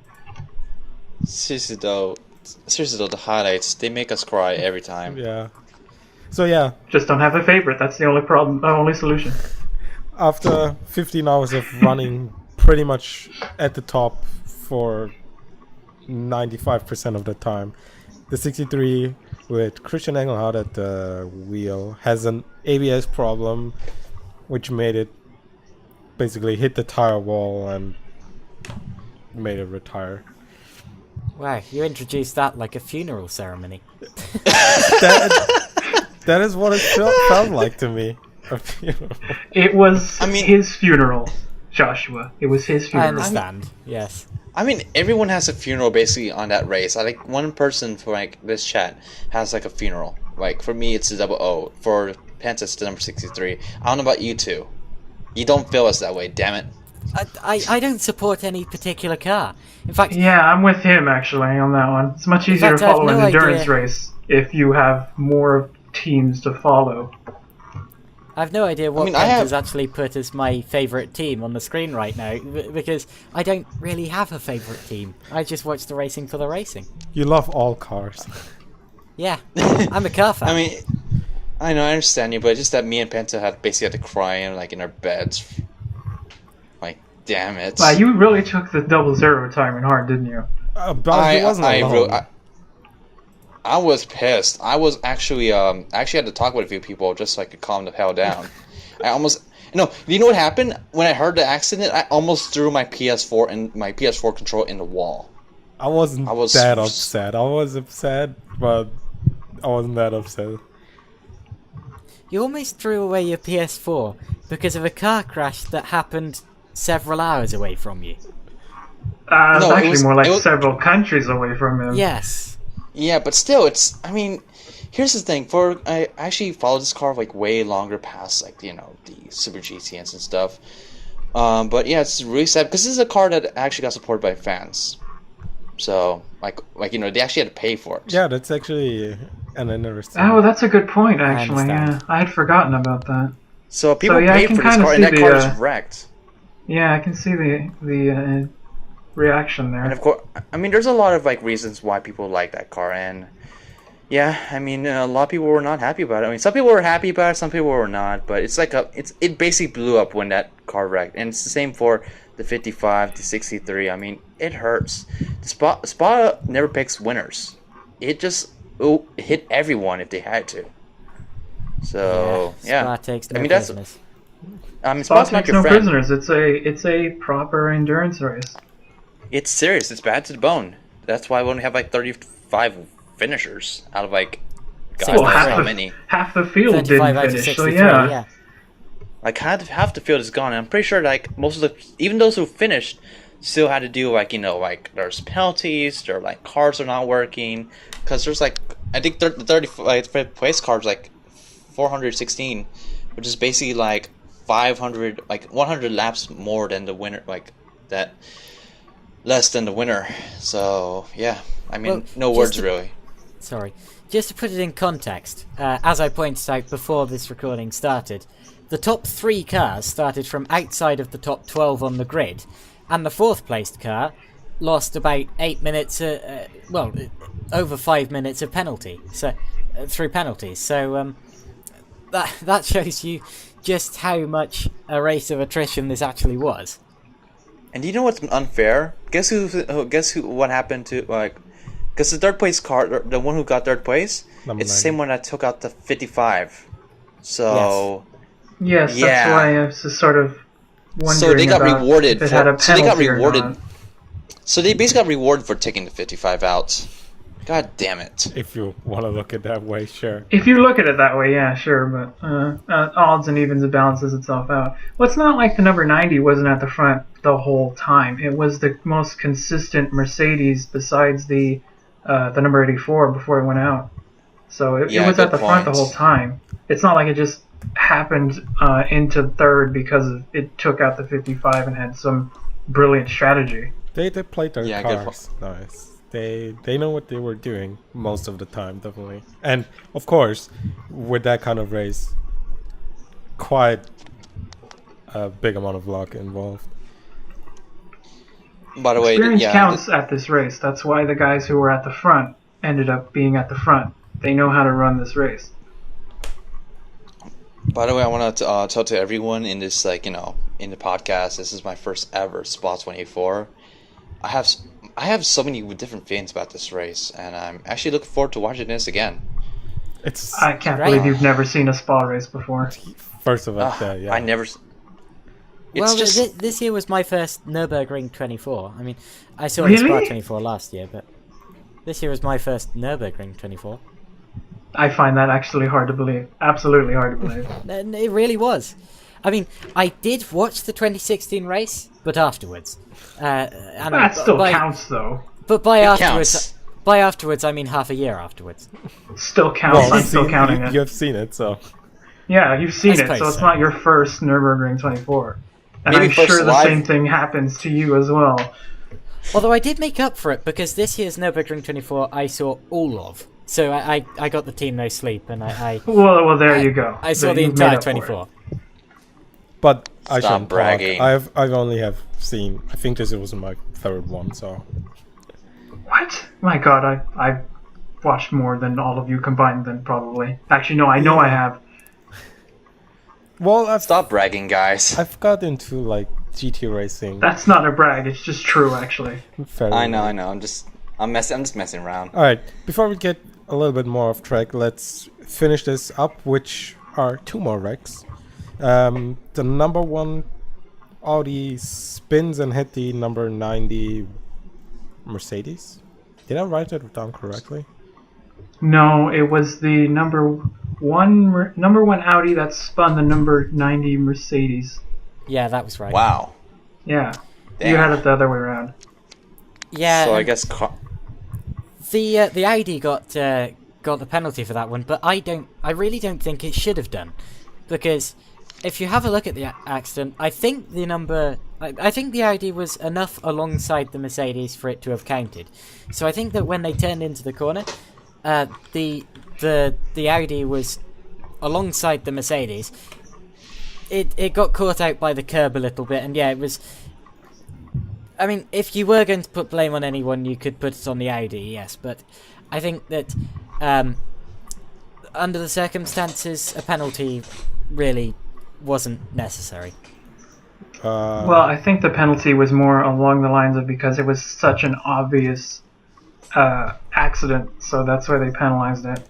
Seriously though, the highlights, they make us cry every time. Yeah. So yeah, Just don't have a favorite. That's the only problem. Only solution. after 15 hours of running pretty much at the top for 95% of the time, the 63 with Christian Engelhardt at the wheel has an ABS problem, which made it basically hit the tire wall and made it retire. Wow, you introduced that like a funeral ceremony. That is what it felt like to me. It was I mean- his funeral, Joshua. It was his I funeral. understand. Yes. I mean, everyone has a funeral basically on that race. Like, one person for like this chat has like a funeral. Like, for me, it's the 00. For Penta, it's the number 63. I don't know about you two. You don't feel us that way, damn it. I don't support any particular car. In fact, Yeah, I'm with him actually on that one. It's much easier fact, to I have follow no an endurance idea. race if you have more teams to follow. I've no idea what mean, I have- Penta's actually put as my favourite team on the screen right now, because I don't really have a favourite team. I just watch the racing for the racing. You love all cars. Yeah, I'm a car fan. I mean, I know, I understand you, but it's just that me and Penta had basically had to cry in like in our beds. Like, damn it. Wow, you really took the 00 retirement hard, didn't you? But he wasn't alone. I was pissed. I was actually had to talk with a few people just so I could calm the hell down. You know what happened when I heard the accident? I almost threw my PS4 and my PS4 controller in the wall. I wasn't I was- that upset. I was upset, but I wasn't that upset. You almost threw away your PS4 because of a car crash that happened several hours away from you. It's No, it actually was- more like it was- several countries away from him. Yes. Yeah, but still, here's the thing. I actually followed this car like way longer past the Super GTNs and stuff. But yeah, it's really sad because this is a car that actually got supported by fans. So they actually had to pay for it. Yeah, that's actually an interesting. Oh, that's a good point, actually. understand. Yeah, I had forgotten about that. So people yeah, I paid can for this kinda car, and see that car the, is wrecked. Yeah, I can see the reaction there. And of course, there's a lot of reasons why people like that car, and yeah, a lot of people were not happy about it. Some people were happy about it, some people were not. But it basically blew up when that car wrecked, and it's the same for the 55, the 63. It hurts. The Spa never picks winners. It just hit everyone if they had to. So yeah, Spa takes no that's. prisoners. Spa's Spot not takes your no friend. prisoners. It's a proper endurance race. It's serious. It's bad to the bone. That's why we only have 35 finishers out of God Well, knows half how the- many. Half the field 35 didn't out of finish, 63, so yeah. yeah. Half the field is gone. And I'm pretty sure most of even those who finished still had to do there's penalties. Their cars are not working because there's I think the 35th place cars 416, which is basically 500 100 laps more than the winner that. Less than the winner, so yeah. Well, no just words to- really. Sorry. Just to put it in context, as I pointed out before this recording started, the top 3 cars started from outside of the top 12 on the grid, and the 4th placed car lost about 8 minutes. Over 5 minutes of penalty. So through penalties. So that shows you just how much a race of attrition this actually was. And do you know what's unfair? Guess who? Guess who? What happened to like? Because the third place car, the one who got third place, Number it's the 90. same one that took out the 55. So Yes, Yeah. that's why I was just sort of wondering so they got about rewarded if it had a so they got penalty or rewarded. not. So they basically got rewarded for taking the 55 out. God damn it! If you want to look at that way, sure. If you look at it that way, yeah, sure, but odds and evens, it balances itself out. Well, it's not like the number 90 wasn't at the front the whole time. It was the most consistent Mercedes besides the number 84 before it went out. So it Yeah, was at good the front the point. whole time. It's not like it just happened into third because it took out the 55 and had some brilliant strategy. They played their Yeah, good cars nice. They know what they were doing most of the time, definitely. And of course, with that kind of race, quite a big amount of luck involved. By the way, Experience yeah, counts at this race. That's why the guys who were at the front ended up being at the front. They know how to run this race. By the way, I want to tell to everyone in this, in the podcast, this is my first ever Spot 24. I have so many different feelings about this race, and I'm actually looking forward to watching this again. It's I can't Right. believe you've never seen a spa race before. first of all, Ah, yeah. I never. It's Well, just this year was my first Nürburgring 24. I mean, I saw the Spa Really? 24 last year, but this year was my first Nürburgring 24. I find that actually hard to believe. Absolutely hard to believe. And it really was. I mean, I did watch the 2016 race, but afterwards. And That still by, counts, though. But by It afterwards, counts. by afterwards, I mean half a year afterwards. Still counts. I'm you've still seen- counting you, it. you have seen it, so Yeah, you've seen I it, suppose so it's so. not your first Nürburgring 24. And Maybe I'm first sure the live- same thing happens to you as well. Although I did make up for it because this year's Nürburgring 24 I saw all of. So I got the team no sleep, and I Well, there you go. I saw There, the you've entire made up for it. 24. but I Stop shouldn't bragging. talk. I've only have seen. I think this was my third one, so What? My God, I've watched more than all of you combined. Then probably. Actually, no, I know I have. well, stop bragging, guys. I've got into like GT racing. That's not a brag. It's just true, actually. fairly I know. I'm just messing around. All right, before we get a little bit more off track, let's finish this up, which are two more wrecks. The number one Audi spins and hit the number 90 Mercedes. Did I write it down correctly? No, it was the number one Audi that spun the number 90 Mercedes. Yeah, that was right. Wow. Yeah, Damn. you had it the other way around. Yeah, So I and guess the Audi got the penalty for that one, but I really don't think it should have done, because if you have a look at the accident, I think I think the Audi was enough alongside the Mercedes for it to have counted. So I think that when they turned into the corner, the Audi was alongside the Mercedes. It got caught out by the curb a little bit, and yeah, it was. I mean, if you were going to put blame on anyone, you could put it on the Audi, yes, but I think that under the circumstances, a penalty really wasn't necessary. Well, I think the penalty was more along the lines of because it was such an obvious accident, so that's why they penalized it.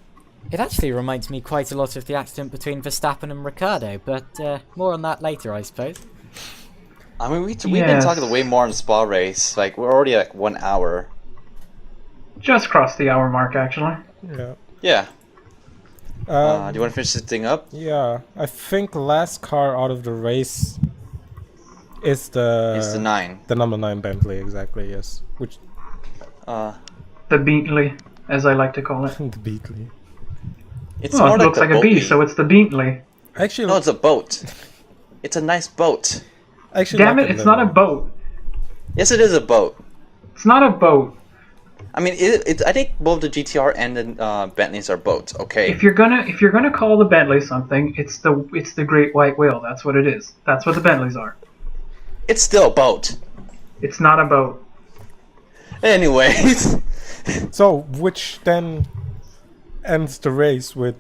It actually reminds me quite a lot of the accident between Verstappen and Ricciardo, but more on that later, I suppose. I mean we've been Yes. talking way more on the spa race. Like we're already like 1 hour. Just crossed the hour mark, actually. Yeah. Yeah. Um, Do you want to finish this thing up? yeah, I think last car out of the race is It's the 9. the number 9 Bentley, exactly, yes. Which The Bentley, as I like to call it. the Bentley. It's Well, more it like looks the like a bee, boat. so it's the Bentley. Actually, No, it's a boat. It's a nice boat. actually, Damn like it, the it's not a little- boat. Yes, it is a boat. It's not a boat. I mean, I think both the GTR and the Bentleys are boats. Okay. If you're gonna call the Bentley something, it's the Great White Whale. That's what it is. That's what the Bentleys are. It's still a boat. It's not a boat. Anyways. So, which then ends the race with...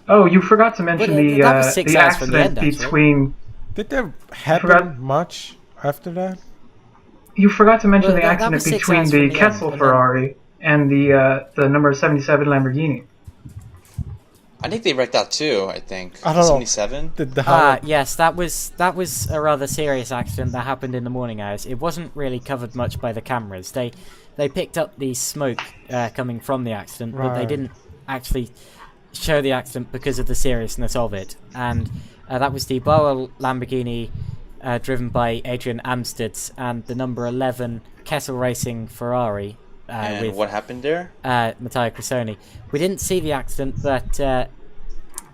Oh, you forgot to mention Well, that was 6 the hours from the accident end, actually. between. Did there happen forgot- much after that? You forgot to mention Well, the that accident was 6 between hours the from the end, Kessel and then- Ferrari and the number 77 Lamborghini. I think they wrecked that too, I think. I don't know. 77? Did the helmet... Yes, that was a rather serious accident that happened in the morning hours. It wasn't really covered much by the cameras. They picked up the smoke coming from the accident, but they Right. didn't actually show the accident because of the seriousness of it. And that was the Bauer Lamborghini driven by Adrian Amstutz and the number 11 Kessel Racing Ferrari. And With what happened there? Matteo Cressoni. We didn't see the accident, but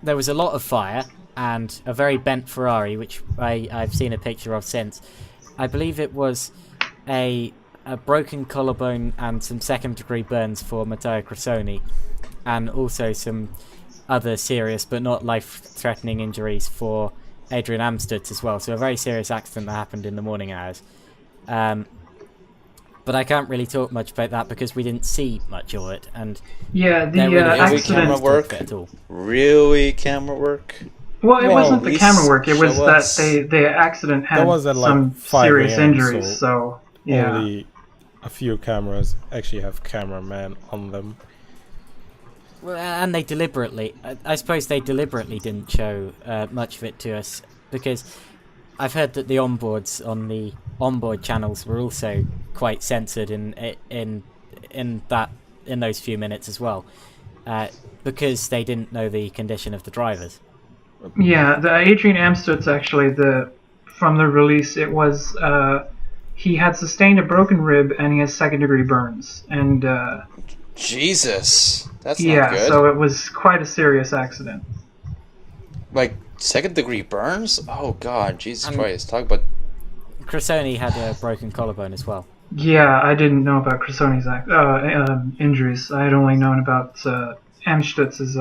there was a lot of fire and a very bent Ferrari, which I've seen a picture of since. I believe it was a broken collarbone and some second-degree burns for Matteo Cressoni, and also some other serious but not life-threatening injuries for Adrian Amstutz as well. So a very serious accident that happened in the morning hours. But I can't really talk much about that because we didn't see much of it, and Yeah, the there really Every wasn't accident. camera work. at all. Really camera work? Well, it Well, wasn't the please camera work. It was show that us. the accident had That was at, like, some 5 serious a.m., injuries. So yeah. Only a few cameras actually have cameraman on them. Well, and they deliberately, I suppose they deliberately didn't show much of it to us, because I've heard that the onboards on the onboard channels were also quite censored in those few minutes as well, because they didn't know the condition of the drivers. Yeah, the Adrian Amstutz actually, from the release, it was he had sustained a broken rib and he has second-degree burns, and Jesus. That's yeah, not good. so it was quite a serious accident. Like, second-degree burns? Oh, God. Jesus And- Christ. Talk about... Cressoni had a broken collarbone as well. Yeah, I didn't know about Cressoni's injuries. I had only known about Amstutz's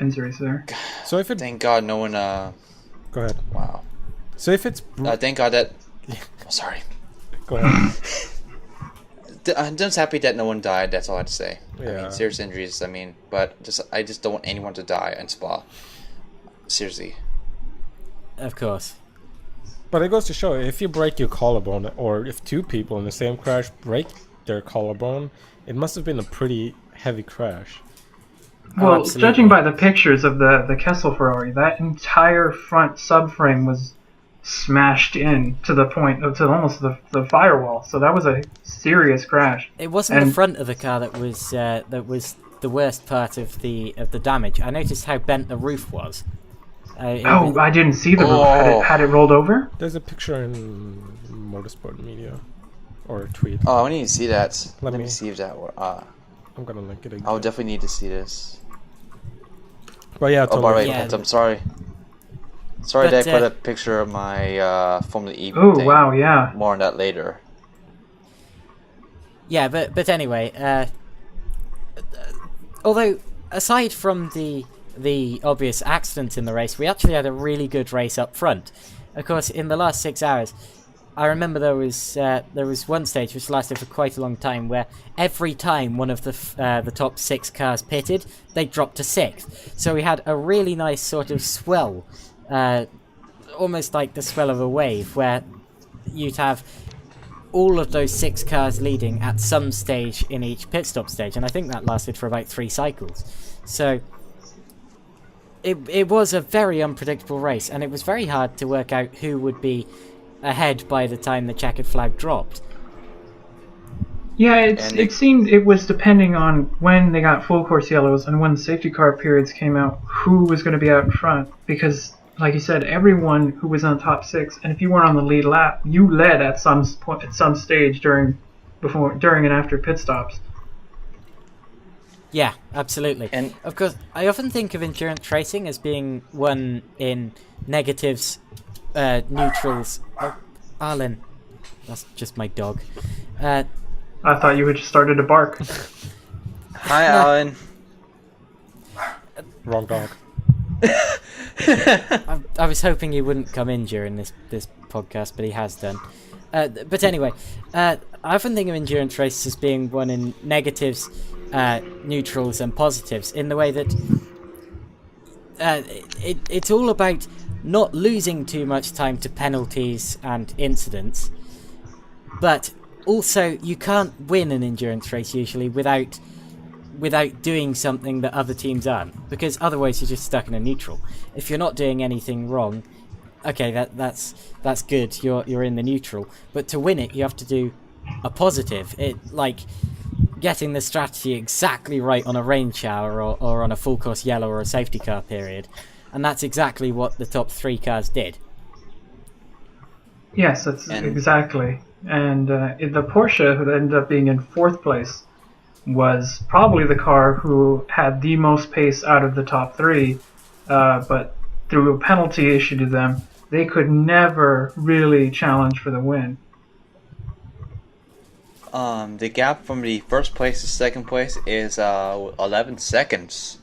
injuries there. So if it... Thank God no one... Go ahead. Wow. So if it's... Thank God that... Oh, sorry. Go ahead. I'm just happy that no one died. That's all I have to say. I Yeah. mean, serious injuries. But I just don't want anyone to die in Spa. Seriously. Of course. But it goes to show, if you break your collarbone, or if two people in the same crash break their collarbone, it must have been a pretty heavy crash. Well, absolutely. judging by the pictures of the Kessel Ferrari, that entire front subframe was smashed in to the point of to almost the firewall. So that was a serious crash. It wasn't the And- front of the car that was the worst part of the damage. I noticed how bent the roof was. Oh, I didn't see the roof. Had it rolled over? There's a picture in Motorsport Media, or a tweet. Oh, I need to see that. Let Let me- me see if that... I'm gonna link it again. I'll definitely need to see this. But yeah, Oh, by the way, Yeah. I'm sorry. Sorry But, that I put a picture of my Formula E Oh, thing. wow, yeah. More on that later. Yeah, but anyway, although aside from the obvious accident in the race, we actually had a really good race up front. Of course, in the last 6 hours, I remember there was one stage which lasted for quite a long time, where every time one of the top 6 cars pitted, they dropped to 6th. So we had a really nice sort of swell, almost like the swell of a wave, where you'd have all of those 6 cars leading at some stage in each pit stop stage, and I think that lasted for about 3 cycles. So it was a very unpredictable race, and it was very hard to work out who would be ahead by the time the checkered flag dropped. Yeah, And it seemed it was depending on when they got full course yellows and when the safety car periods came out, who was going to be out in front. Because, like you said, everyone who was on top 6, and if you weren't on the lead lap, you led at some point, at some stage during and after pit stops. Yeah, absolutely. And- of course, I often think of endurance racing as being one in negatives, neutrals. Oh, Arlen, that's just my dog. I thought you had just started to bark. Hi, Alan. Wrong dog. I was hoping he wouldn't come in during this podcast, but he has done. But anyway, I often think of endurance races as being one in negatives, neutrals, and positives, in the way that it's all about not losing too much time to penalties and incidents, but also you can't win an endurance race usually without doing something that other teams aren't, because otherwise you're just stuck in a neutral. If you're not doing anything wrong, okay, that's good. You're in the neutral, but to win it, you have to do a positive. It like getting the strategy exactly right on a rain shower or on a full course yellow or a safety car period, and that's exactly what the top 3 cars did. Yes, that's exactly. And the Porsche, who ended up being in 4th place, was probably the car who had the most pace out of the top 3, but through a penalty issue to them, they could never really challenge for the win. The gap from the first place to second place is 11 seconds.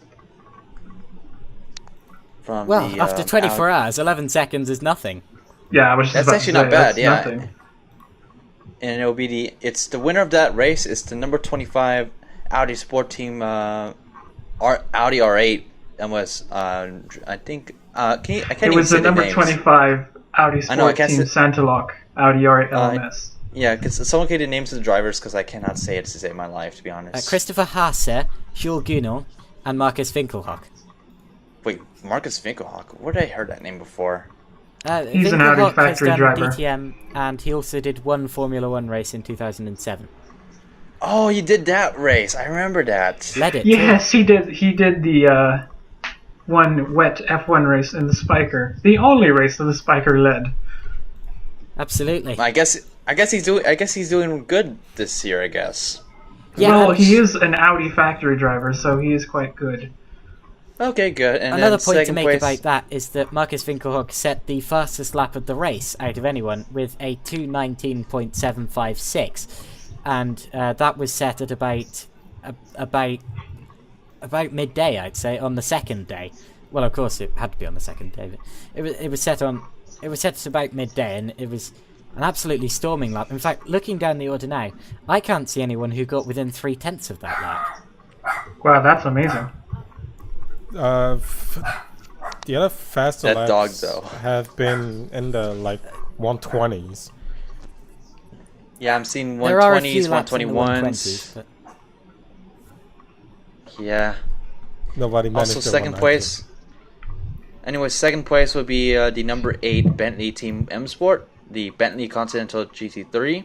After 24 hours, 11 seconds is nothing. Yeah, I was just that's about actually to say, not bad. that's Yeah, nothing. and it'll be the winner of that race is the number 25 Audi Sport Team Audi R8, and was I think I can't It even was say the the number names. 25 Audi I know, I Sport can't Team say- Santalock Audi R8 LMS. Yeah, because someone gave the names of the drivers because I cannot say it to save my life, to be honest. Christopher Haase, Jules Gunel, and Marcus Winkelhock. Wait, Marcus Winkelhock? Where did I heard that name before? He's an Audi Winkelhock has factory done driver. DTM, and he also did one Formula 1 race in 2007. Oh, you did that race. I remember that. Led it, Yes, he did. He did the one wet F1 race in the Spiker, the only race that the Spiker led. too. Absolutely. I guess he's doing good this year. I guess. Yeah, Well, and he is an Audi factory driver, so he is quite good. Okay, good. And another then point to second make place, about that is that Marcus Winkelhock set the fastest lap of the race out of anyone with a 2:19.756, and that was set at about midday, I'd say, on the second day. Well, of course it had to be on the second day, but it was set at about midday, and it was an absolutely storming lap. In fact, looking down the order now, I can't see anyone who got within 3/10 of that lap. Wow, that's amazing. The other faster That dog, laps though. have been in the 120s. yeah, I'm seeing There are a 120s, few laps in the 121s. 120s, but Yeah. Nobody managed Also, the second 190. place. Anyway, second place would be the number 8 Bentley Team M Sport, the Bentley Continental GT3.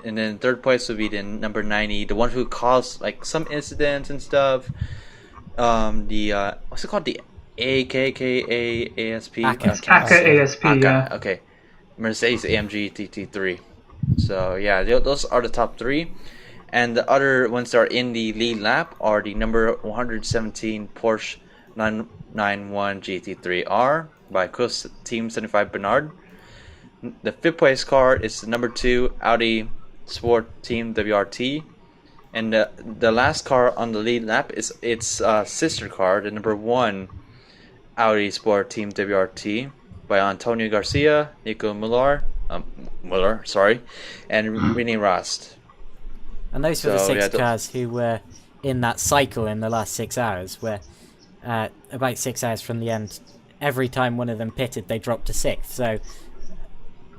And then third place would be the number 90, the one who caused some incidents and stuff. What's it called? The AKKAASP? AKKA. AKKA ASP, yeah. Okay. Mercedes AMG TT3. So yeah, those are the top 3. And the other ones that are in the lead lap are the number 117 Porsche 991 GT3R by Coast Team 75 Bernard. The 5th place car is the number 2 Audi Sport Team WRT. And the last car on the lead lap is its sister car, the number 1 Audi Sport Team WRT by Antonio Garcia, Nico Muller, and Rene Rast. And those were the So, 6 yeah, cars who were in that cycle in the last 6 hours, where about 6 hours from the end, every time one of them pitted, they dropped to 6th. So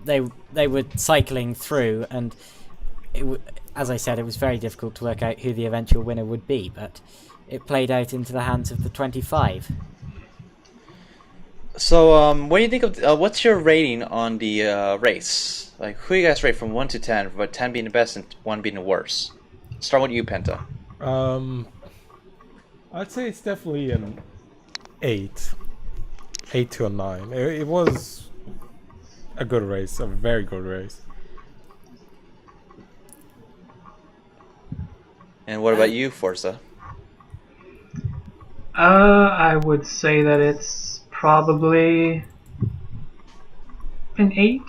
they were cycling through, and as I said, it was very difficult to work out who the eventual winner would be, but it played out into the hands of the 25. So, what do you think of what's your rating on the race? Like, who you guys rate from 1 to 10, with 10 being the best and 1 being the worst? Start with you, Penta. I'd say it's definitely an 8 to a 9. It was a good race, a very good race. And what about you, Forza? I would say that it's probably an 8.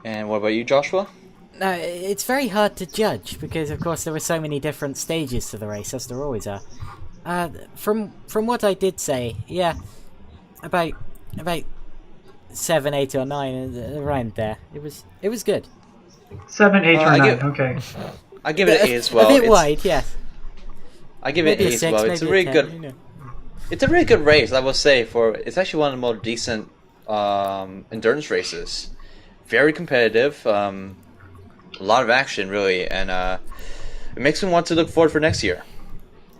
And what about you, Joshua? No, it's very hard to judge because, of course, there were so many different stages to the race, as there always are. From what I did say, yeah, about 7, 8, or 9, around there. It was good. 7, 8, or I 9. give- Okay. I give it an A as well. A bit It's- wide, yes. I give it Maybe an a A as 6, well. maybe It's a a really 10, good. you know. It's a really good race, I will say. It's actually one of the more decent endurance races. Very competitive. A lot of action, really, and it makes me want to look forward for next year.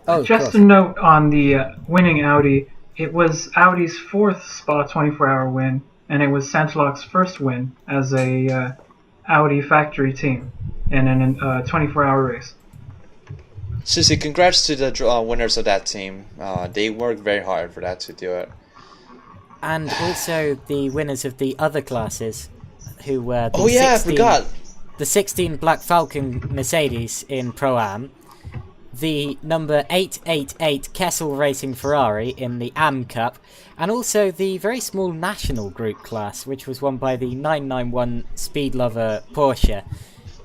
Oh, of Just course. a note on the winning Audi. It was Audi's 4th Spa 24-hour win, and it was Santaloc's first win as a Audi factory team in a 24-hour race. Susie, congrats to the winners of that team. They worked very hard for that to do it. And also the winners of the other classes, who were the Oh yeah, 16, I forgot. the 16 Black Falcon Mercedes in Pro-Am, the number 888 Kessel Racing Ferrari in the Am Cup, and also the very small national group class, which was won by the 991 Speed Lover Porsche.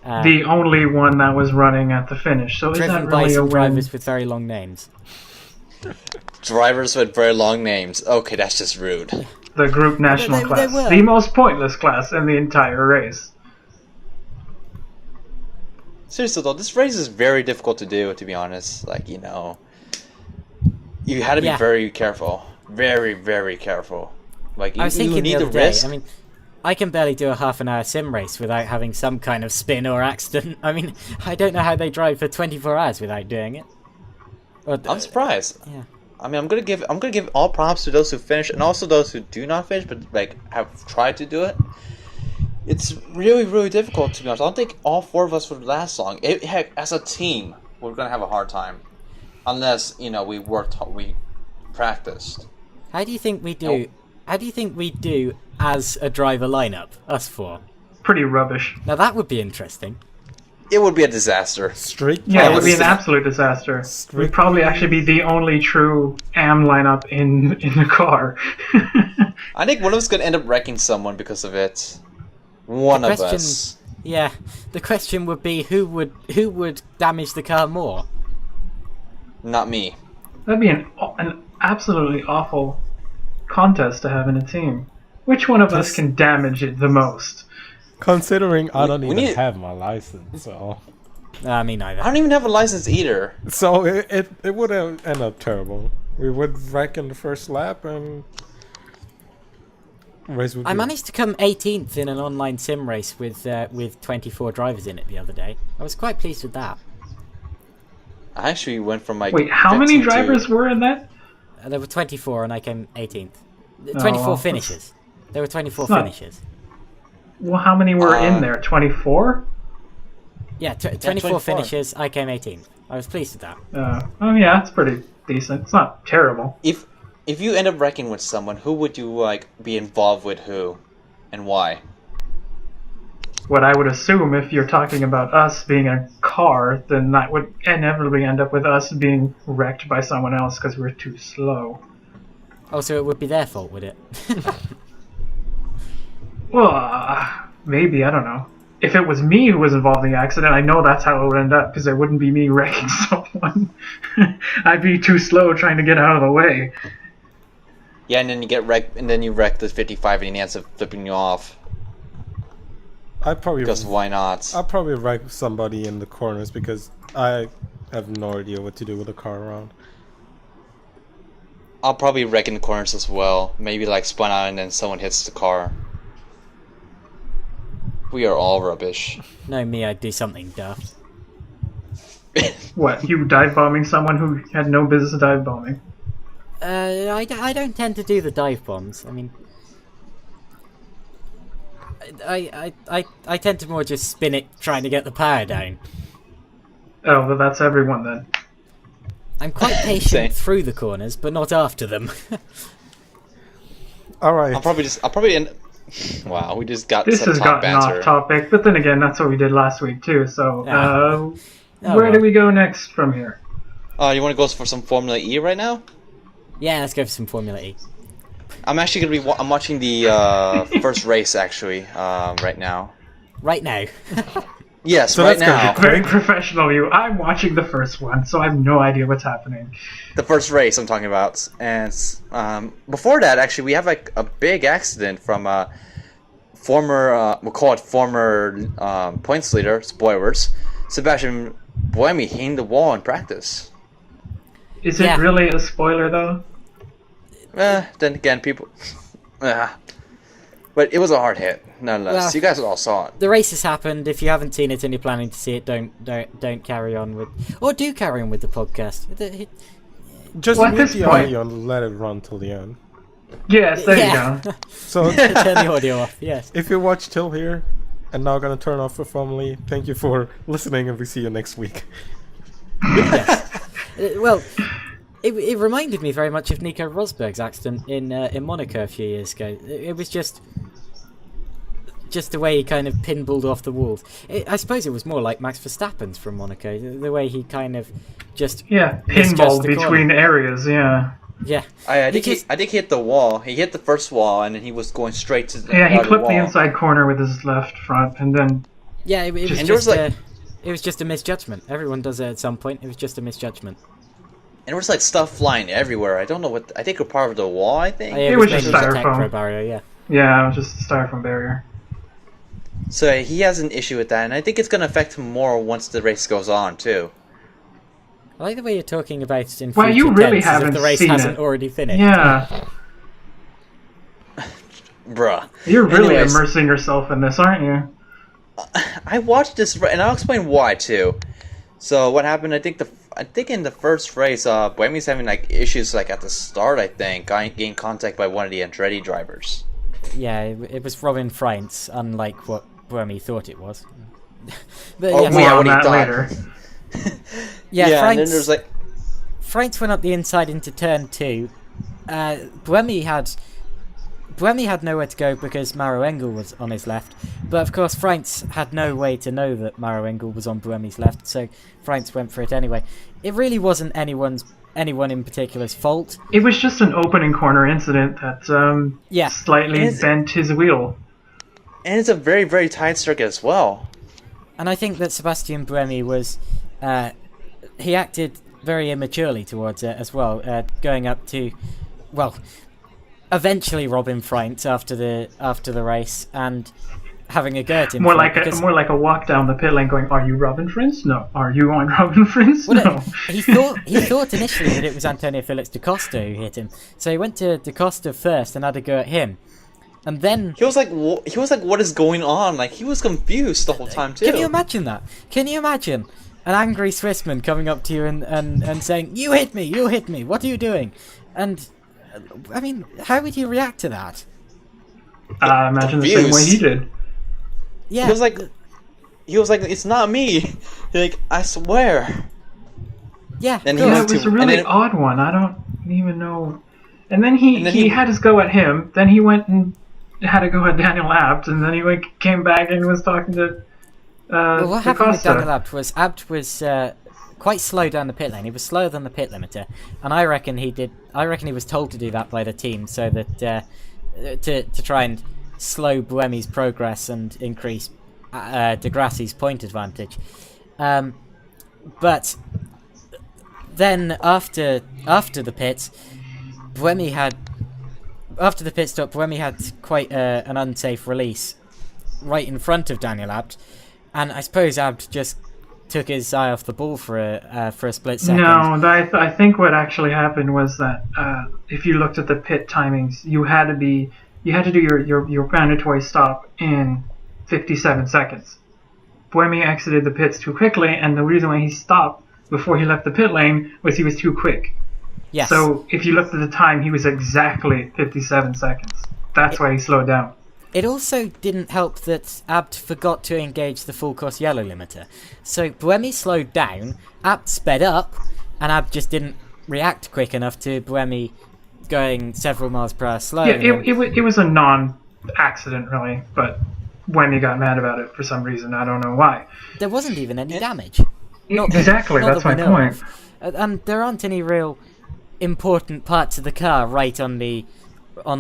The only one that was running at the finish. So is that Driven by really a some win? drivers with very long names. Drivers with very long names. Okay, that's just rude. The group national They class. were. The most pointless class in the entire race. Seriously though, this race is very difficult to do, to be honest. Like, you had to be Yeah. very careful. Very, very careful. Like, I was you thinking need the the other day, risk. I mean, I can barely do a half-an-hour sim race without having some kind of spin or accident. I mean, I don't know how they drive for 24 hours without doing it. Or, I'm surprised. yeah. I mean, I'm gonna give all props to those who finish, and also those who do not finish, but like have tried to do it. It's really, really difficult, to be honest. I don't think all 4 of us would last long. Heck, as a team, we're gonna have a hard time, unless we worked, we practiced. How do you think we do? How do you think we do as a driver lineup? Us 4. Pretty rubbish. Now that would be interesting. It would be a disaster. Strict. Yeah, it would be Honestly. an absolute disaster. Strict- We'd probably actually be the only true AM lineup in the car. I think one of us could end up wrecking someone because of it. One The of question- us. Yeah, the question would be who would damage the car more? Not me. That'd be an absolutely awful contest to have in a team. Which one of us This- can damage it the most? Considering I don't we even need- have my license, so Me neither. I don't even have a license either. it would end up terrible. We would wreck in the first lap and race would I be- managed to come 18th in an online sim race with 24 drivers in it the other day. I was quite pleased with that. I actually went from like. Wait, how many 15 to- drivers were in that? There were 24 and I came 18th. Oh, 24 well, finishes. There were 24 it's not- finishes. Well, how many were in Uh, there? 24? Yeah, 24 24. finishes. I came 18th. I was pleased with that. Oh yeah, it's pretty decent. It's not terrible. If you end up wrecking with someone, who would you like be involved with? Who, and why? What I would assume, if you're talking about us being a car, then that would inevitably end up with us being wrecked by someone else because we're too slow. Oh, so it would be their fault, would it? Well, maybe, I don't know. If it was me who was involved in the accident, I know that's how it would end up, because it wouldn't be me wrecking someone. I'd be too slow trying to get out of the way. Yeah, and then you get wrecked, and then you wreck the 55, and he ends up flipping you off. I'd probably Because why not? I'll probably wreck somebody in the corners because I have no idea what to do with a car around. I'll probably wreck in the corners as well. Maybe like spun out, and then someone hits the car. We are all rubbish. No, me, I'd do something daft. What, you dive bombing someone who had no business dive bombing? I don't tend to do the dive bombs. I mean, I tend to more just spin it trying to get the power down. Oh, well, that's everyone then. I'm quite Same. patient through the corners, but not after them. All right. I'll probably end. Wow, we just got This some has top gotten banter. off topic, but then again, that's what we did last week too, so, Yeah. Oh, where do well. we go next from here? You want to go for some Formula E right now? Yeah, let's go for some Formula E. I'm actually gonna be. I'm watching the first race actually right now. Right now. Yes, So right that's gonna be now. quick. Very professional, you. I'm watching the first one, so I have no idea what's happening. The first race I'm talking about. And before that, actually, we have like a big accident from a former, we'll call it former points leader, spoilers, Sebastian Buemi hitting the wall in practice. Is it Yeah. really a spoiler, though? Then again, people... But it was a hard hit, nonetheless. Well, you guys all saw it. The race has happened. If you haven't seen it and you're planning to see it, don't carry on with, or do carry on with the podcast. Just Well, at mute this the point- audio and let it run till the end. Yes, there Yeah. you go. So Turn the audio off. Yes. if you watch till here and now gonna turn off for formally, thank you for listening and we see you next week. Well, it reminded me very much of Nico Rosberg's accident in Monaco a few years ago. It was just the way he kind of pinballed off the walls. I suppose it was more like Max Verstappen's from Monaco. The way he kind of just Yeah, misjudged pinball the between corner. areas, yeah. Yeah. I think Because- he hit the wall. He hit the first wall, and then he was going straight to the Yeah, he other clipped the wall. inside corner with his left front, and then Yeah, it was And there was, just like- it was just a misjudgment. Everyone does it at some point. It was just a misjudgment. And there was like stuff flying everywhere. I don't know what. I think a part of the wall. I think. It was mainly just a tech styrofoam. pro barrier. Yeah. yeah, it was just a styrofoam barrier. So he has an issue with that, and I think it's going to affect him more once the race goes on too. I like the way you're talking about it in Well, you future really tense, as if haven't the race seen hasn't it. already finished. Yeah, Bruh. you're really Anyways, immersing yourself in this, aren't you? I watched this, and I'll explain why too. So what happened? I think in the first race, Buemi's having like issues like at the start. I think getting contact by one of the Andretti drivers. Yeah, it was Robin Frantz, unlike what Buemi thought it was. But Oh, yeah, yeah, More what on he that thought. later. yeah, and then Frantz, there's like Frantz went up the inside into turn 2. Buemi had nowhere to go because Maro Engel was on his left, but of course Frantz had no way to know that Maro Engel was on Buemi's left, so Frantz went for it anyway. It really wasn't anyone in particular's fault. It was just an opening corner incident that Yeah. slightly Is it- bent his wheel. and it's a very very tight circuit as well. And I think that Sebastian Buemi was, he acted very immaturely towards it as well, going up to, well, eventually Robin Frantz after the race and having a go at him. More for like it because- more like a walk down the pit lane, going, "Are you Robin Frantz? No. Are you on Robin Frantz? Well, No." he thought initially that it was Antonio Felix da Costa who hit him, so he went to da Costa first and had a go at him, and then He was like, what is going on? Like he was confused the whole time too. can you imagine that? Can you imagine an angry Swissman coming up to you and saying, "You hit me! What are you doing?" And I mean, how would you react to that? I imagine the same way Confused. he did. Yeah, He was like, it's not me. Like I swear. yeah. And of he Yeah, course. it was to- a and really then- odd one. I don't even know. And then he And then he- had his go at him. Then he went and had a go at Daniel Abt, and then he came back and was talking to Well, what da happened with Costa. Daniel Abt was quite slow down the pit lane. He was slower than the pit limiter, and I reckon he was told to do that by the team so that to try and slow Buemi's progress and increase De Grassi's point advantage. But then after the pit, after the pit stop, Buemi had quite an unsafe release right in front of Daniel Abt, and I suppose Abt just took his eye off the ball for a split second. No, I think what actually happened was that if you looked at the pit timings, you had to do your mandatory stop in 57 seconds. Buemi exited the pits too quickly, and the reason why he stopped before he left the pit lane was he was too quick. Yes. So if you looked at the time, he was exactly 57 seconds. That's why he slowed down. It also didn't help that Abt forgot to engage the full course yellow limiter. So Buemi slowed down, Abt sped up, and Abt just didn't react quick enough to Buemi going several miles per hour slow. Yeah, and it was a non-accident, really, but Buemi got mad about it for some reason. I don't know why. there wasn't even any damage. Exactly, Not that's that my we know point. of. And there aren't any real important parts of the car right on the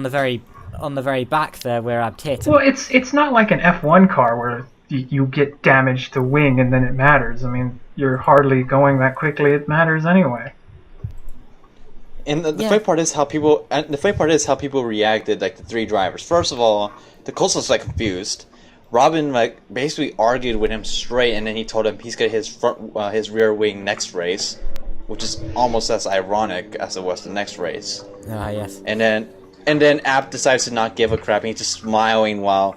very back there where Abt hit. Well, it's not like an F1 car where you get damage to wing and then it matters. I mean, you're hardly going that quickly. It matters anyway. And the funny part is how people. And the funny part is how people reacted. Like the three drivers. First of all, the Coastal was like confused. Robin like basically argued with him straight, and then he told him he's got his rear wing next race, which is almost as ironic as it was the next race. Ah, yes. And then App decides to not give a crap, and he's just smiling while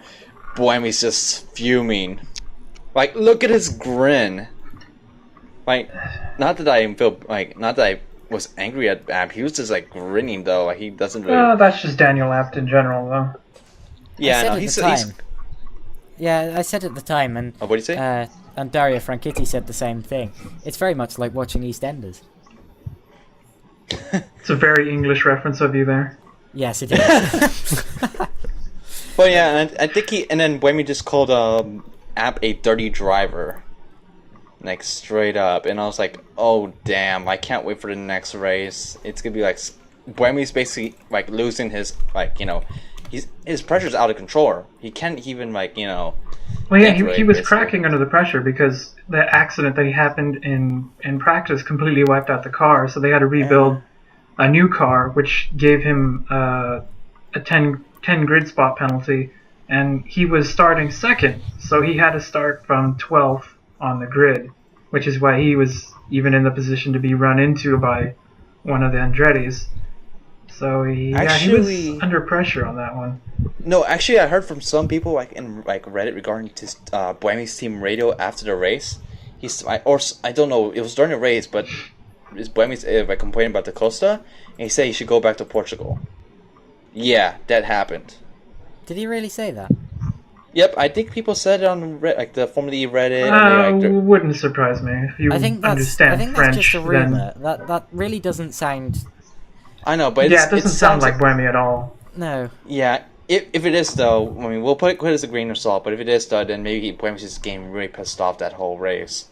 Buemi's just fuming. Like, look at his grin. Like, not that I was angry at App. He was just like grinning though. Like he doesn't really. That's just Daniel Apt in general, though. Yeah, I said no, at he's. the time. Yeah, I said at the time, and Oh, what did you say? And Dario Franchitti said the same thing. It's very much like watching EastEnders. It's a very English reference of you there. Yes, it is. Well, yeah, and I think and then Buemi just called App a dirty driver, like straight up, and I was like, oh damn, I can't wait for the next race. It's gonna be like Buemi's basically like losing his his pressure's out of control. He can't even Well, yeah, he was basically. cracking under the pressure because the accident that happened in practice completely wiped out the car, so they had to rebuild a new car, which gave him a 10 grid spot penalty, and he was starting second, so he had to start from 12th on the grid, which is why he was even in the position to be run into by one of the Andretti's. So he was under pressure on that one. No, actually, I heard from some people in Reddit regarding to Buemi's team radio after the race. I don't know, it was during the race, but Buemi's complaining about the Costa, and he said he should go back to Portugal. Yeah, that happened. Did he really say that? Yep, I think people said it on the Formula E Reddit. Wouldn't surprise me if you understand French. That's just a rumor. That really doesn't sound. I know, but it doesn't sound like Buemi at all. No. Yeah, if it is though, I mean, we'll put it as a grain of salt. But if it is though, then maybe Buemi's just getting really pissed off that whole race.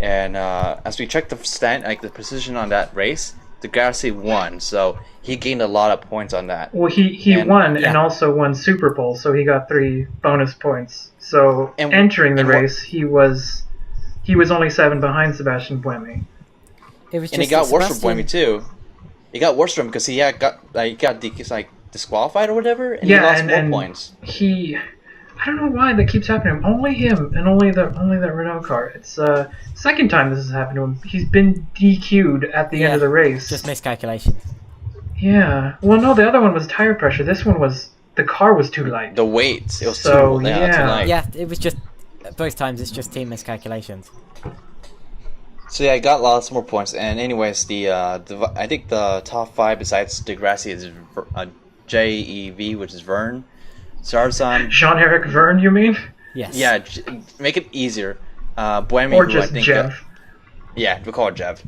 And as we check the the position on that race, the Garcia won, so he gained a lot of points on that. Well, he won and also won Super Bowl, so he got 3 bonus points. So entering the race, he was only 7 behind Sebastian Buemi. It was just and it got worse for Buemi too. It got worse for him because he got disqualified or whatever, and he lost more points. I don't know why that keeps happening. Only him and only that Renault car. It's second time this has happened to him. He's been DQ'd at the end of the race. Just miscalculation. Yeah. Well, no, the other one was tire pressure. This one was the car was too light. The weight. It was too light. Yeah, it was just both times. It's just team miscalculations. So yeah, I got lots more points. And anyways, I think the top 5 besides Degrassi is JEV, which is Vern. Sarzan. Jean-Eric Verne, you mean? Yes. Yeah, make it easier. Buemi, or just Jev. Yeah, we call it Jev.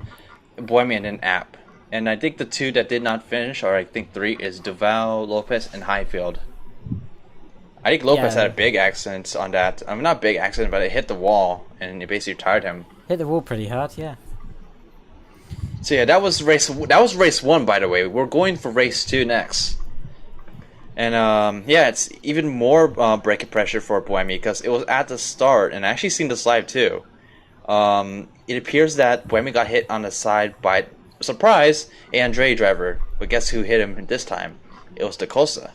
Buemi and then App. And I think the 2 that did not finish, or I think 3, is Duval, Lopez, and Highfield. I think Lopez had a big accident on that. I mean, not big accident, but it hit the wall, and it basically tired him. Hit the wall pretty hard, yeah. So yeah, that was race 1, by the way. We're going for race 2 next. And it's even more braking pressure for Buemi because it was at the start, and I actually seen this live too. It appears that Buemi got hit on the side by, surprise, an Andretti driver. But guess who hit him this time? It was Da Costa.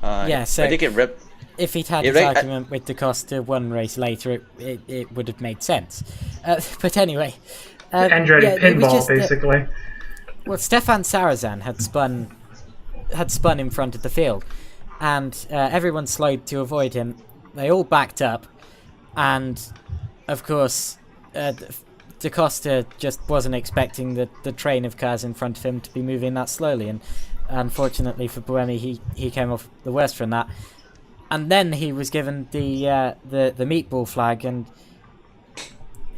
So I think it ripped. If he'd had his argument with Da Costa one race later, it would have made sense. But anyway, Andretti pinball basically. Well, Stefan Sarazan had spun in front of the field, and everyone slowed to avoid him. They all backed up, and of course Da Costa just wasn't expecting the train of cars in front of him to be moving that slowly, and unfortunately for Buemi, he came off the worst from that. And then he was given the meatball flag and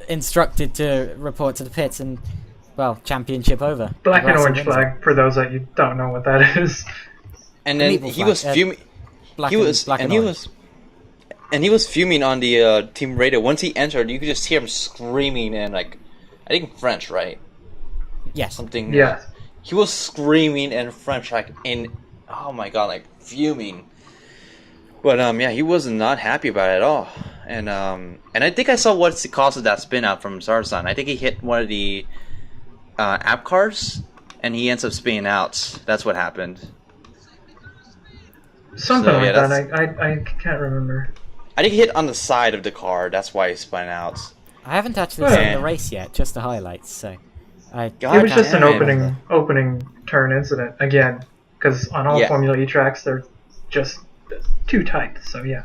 instructed to report to the pits, and championship over. Black and orange flag, for those that you don't know what that is. And then he was fuming. He was fuming on the team radio. Once he entered, you could just hear him screaming in I think French, right? Yes. Something. Yeah. He was screaming in French, oh my god, fuming. But yeah, he was not happy about it at all. And I think I saw what's the cause of that spin out from Zarzan. I think he hit one of the app cars, and he ends up spinning out. That's what happened. Something So, like yeah, that. I can't remember. I think he hit on the side of the car. That's why he spun out. I haven't actually Right. seen the race yet, just the highlights. So, God It was just an damn it. opening turn incident again, because on all Yeah. Formula E tracks they're just too tight. So yeah.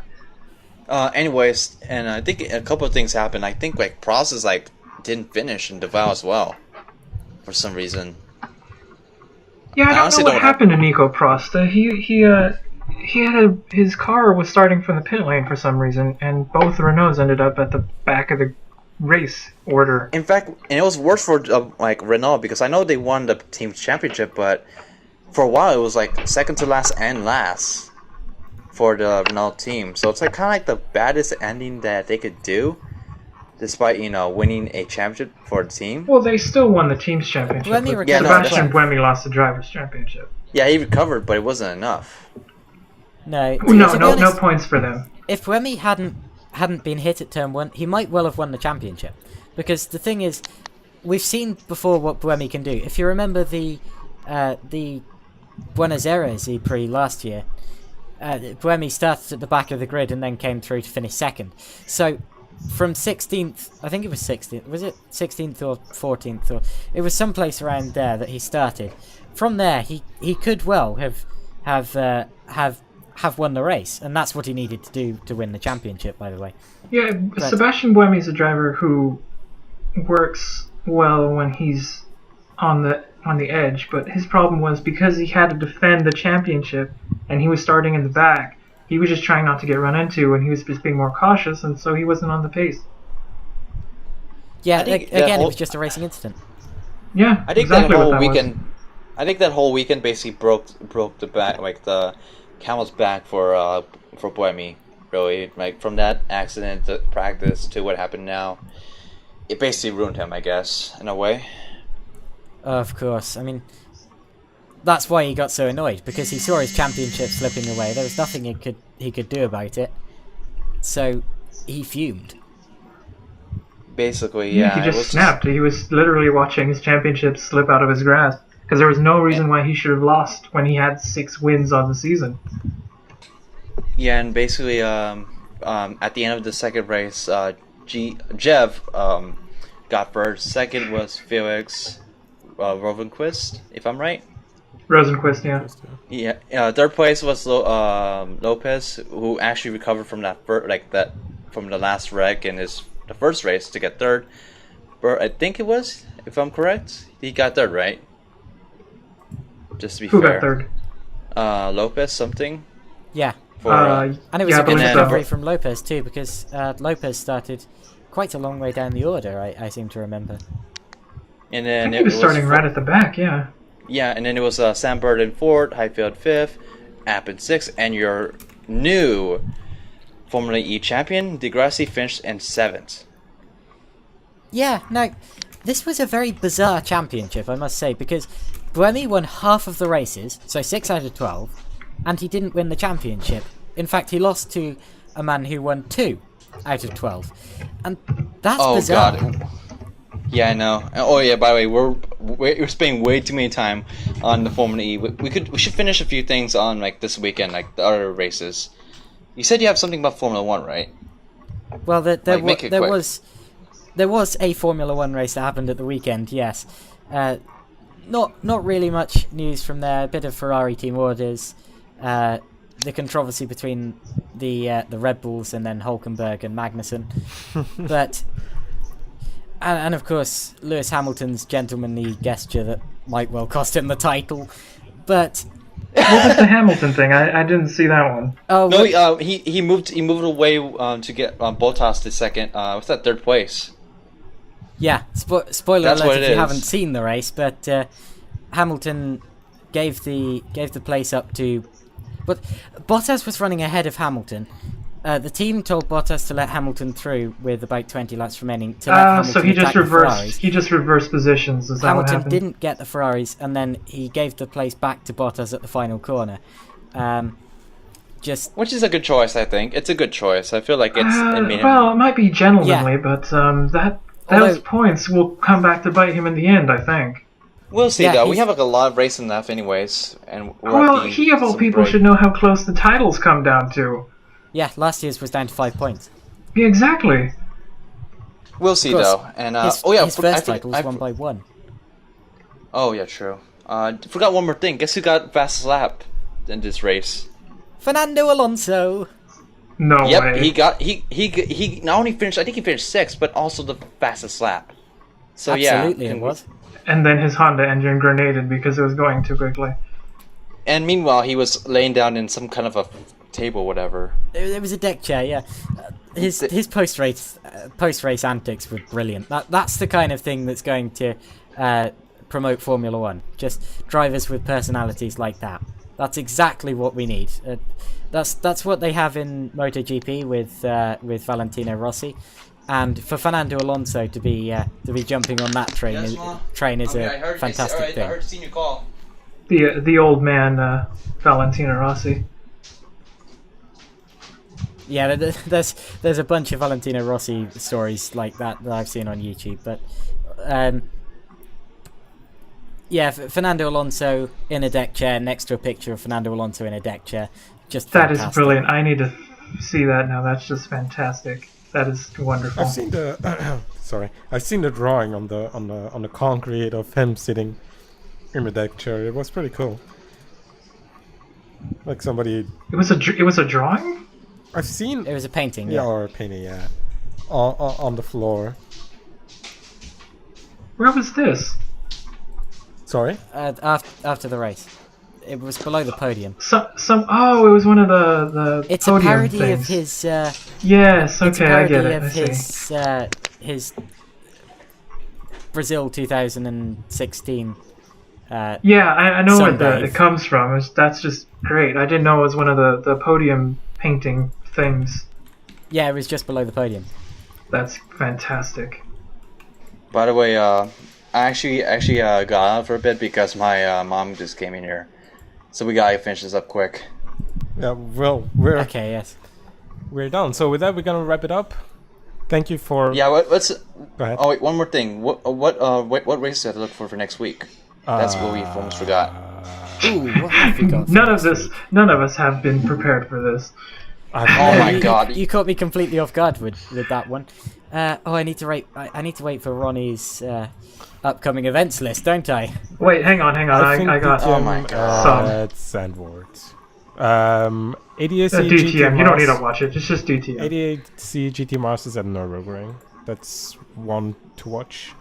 Anyways, and I think a couple of things happened. I think like Prost is like didn't finish in Deval as well, for some reason. Yeah, I don't honestly know what don't happened to Nico Prost. He had his car was starting from the pit lane for some reason, and both Renaults ended up at the back of the race order. In fact, and it was worse for like Renault because I know they won the team championship, but for a while it was like second to last and last for the Renault team. So it's like kind of like the baddest ending that they could do, despite winning a championship for the team. Well, they still won the team's championship. Buemi but recovered. Yeah, no, Sebastian that's- Buemi lost the drivers' championship. Yeah, he recovered, but it wasn't enough. no, No, to be no honest, points for them. if Buemi hadn't been hit at turn 1, he might well have won the championship. Because the thing is, we've seen before what Buemi can do. If you remember the Buenos Aires E-Prix last year, Buemi started at the back of the grid and then came through to finish second. So from 16th, I think it was 16th, was it 16th or 14th? Or it was someplace around there that he started. From there, he could well have won the race, and that's what he needed to do to win the championship, by the way. Yeah, But- Sebastian Buemi is a driver who works well when he's on the edge, but his problem was because he had to defend the championship and he was starting in the back, he was just trying not to get run into and he was just being more cautious, and so he wasn't on the pace. Yeah, I think that again, it whole- was just a racing incident. Yeah, I think exactly that what whole that weekend. was. I think that whole weekend basically broke the back, like the camel's back for Buemi. Really, like from that accident to practice to what happened now, it basically ruined him, I guess, in a way. Of course, I mean, that's why he got so annoyed, because he saw his championship slipping away. There was nothing he could do about it, so he fumed. Basically, Yeah, yeah. he it was just snapped. He was literally watching his championship slip out of his grasp because there was no reason why he should have lost when he had 6 wins on the season. Yeah, and basically, at the end of the second race, Jeff got first. Second was Felix Rovenquist, if I'm right. Rosenquist, yeah. Yeah. Third place was Lopez, who actually recovered from from the last wreck in the first race to get third. I think it was, if I'm correct, he got third, right? Just to be Who fair. got third? Lopez something. Yeah, For, and it was yeah, a I good believe so. recovery from Lopez too, because Lopez started quite a long way down the order. I seem to remember. and I then think he was starting right at the back, yeah. Yeah, and then it was Sam Bird in fourth, Highfield fifth, App in sixth, and your new Formula E champion, Degrassi, finished in seventh. Yeah, no, this was a very bizarre championship, I must say, because Buemi won half of the races, so 6 out of 12, and he didn't win the championship. In fact, he lost to a man who won 2 out of 12. And that's bizarre. God. Yeah, I know. Oh yeah, by the way, we're spending way too many time on the Formula E. We should finish a few things on like this weekend, like the other races. You said you have something about Formula 1, right? Well, there make it quick. was a Formula 1 race that happened at the weekend, yes. Not really much news from there. A bit of Ferrari team orders. The controversy between the Red Bulls and then Hulkenberg and Magnussen. But and of course Lewis Hamilton's gentlemanly gesture that might well cost him the title. But What was the Hamilton thing? I didn't see that one. oh No, well, he moved away to get Bottas to second. What's that, third place? yeah, spoiler That's alert what if it you is. haven't seen the race, but Hamilton gave the place up to, but Bottas was running ahead of Hamilton. The team told Bottas to let Hamilton through with about 20 laps remaining to let Hamilton So he just attack the Ferraris. reversed. He just reversed positions. Is that what Hamilton happened? didn't get the Ferraris, and then he gave the place back to Bottas at the final corner. just Which is a good choice, I think. It's a good choice. I feel like it made him... well, it might be gentlemanly, but those Although- points will come back to bite him in the end, I think. We'll see, Yeah, though. We he's- have like a lot of racing left anyways. And we're Well, at the he of all some people break. should know how close the titles come down to. yeah, last year's was down to 5 points. Yeah, exactly. We'll see, Of course, though. And, his, oh, yeah, his first title was won by 1. Oh, yeah, true. Forgot one more thing. Guess who got fastest lap in this race? Fernando Alonso. No Yep, way. he not only finished, I think he finished 6th, but also the fastest lap. So Absolutely, yeah, it was. And then his Honda engine grenaded because it was going too quickly. And meanwhile, he was laying down in some kind of a table, whatever. It was a deck chair, yeah. His post race antics were brilliant. That's the kind of thing that's going to promote Formula One. Just drivers with personalities like that. That's exactly what we need. That's what they have in MotoGP with Valentino Rossi, and for Fernando Alonso to be jumping on that train is a fantastic thing. seen you call. The old man, Valentino Rossi. Yeah, there's a bunch of Valentino Rossi stories like that I've seen on YouTube, but yeah, Fernando Alonso in a deck chair next to a picture of Fernando Alonso in a deck chair, just That is fantastic. brilliant. I need to see that now. That's just fantastic. That is wonderful. I've seen the sorry. I've seen the drawing on the concrete of him sitting in the deck chair. It was pretty cool. Like somebody. It was a drawing? I've seen. It was a painting, Yeah, yeah. or a painting. Yeah, on the floor. Where was this? Sorry. After the race, it was below the podium. Oh, it was one of the It's a podium parody things. of his. Yes, It's a okay, I get parody it. of I see. his Brazil 2016. Yeah, I know where Sunbathe. it comes from. That's just great. I didn't know it was one of the podium painting things. Yeah, it was just below the podium. That's fantastic. By the way, I actually got out for a bit because my mom just came in here, so we gotta finish this up quick. Yeah. Well, we're Okay, yes. we're done. So with that, we're gonna wrap it up. Thank you for. Yeah, let's. Go ahead. Oh wait, one more thing. What races do I have to look for next week? That's what we almost forgot. Ooh, what have we got? None of us have been prepared for this. Oh my you, god! You caught me completely off guard with that one. I need to wait. I need to wait for Ronnie's upcoming events list, don't I? Wait, hang on. I got Oh my god. Some. Sandwards. ADAC DTM. You don't need to Mars- watch it. It's just DTM. 88C GT Masters at Nürburgring. That's one to watch.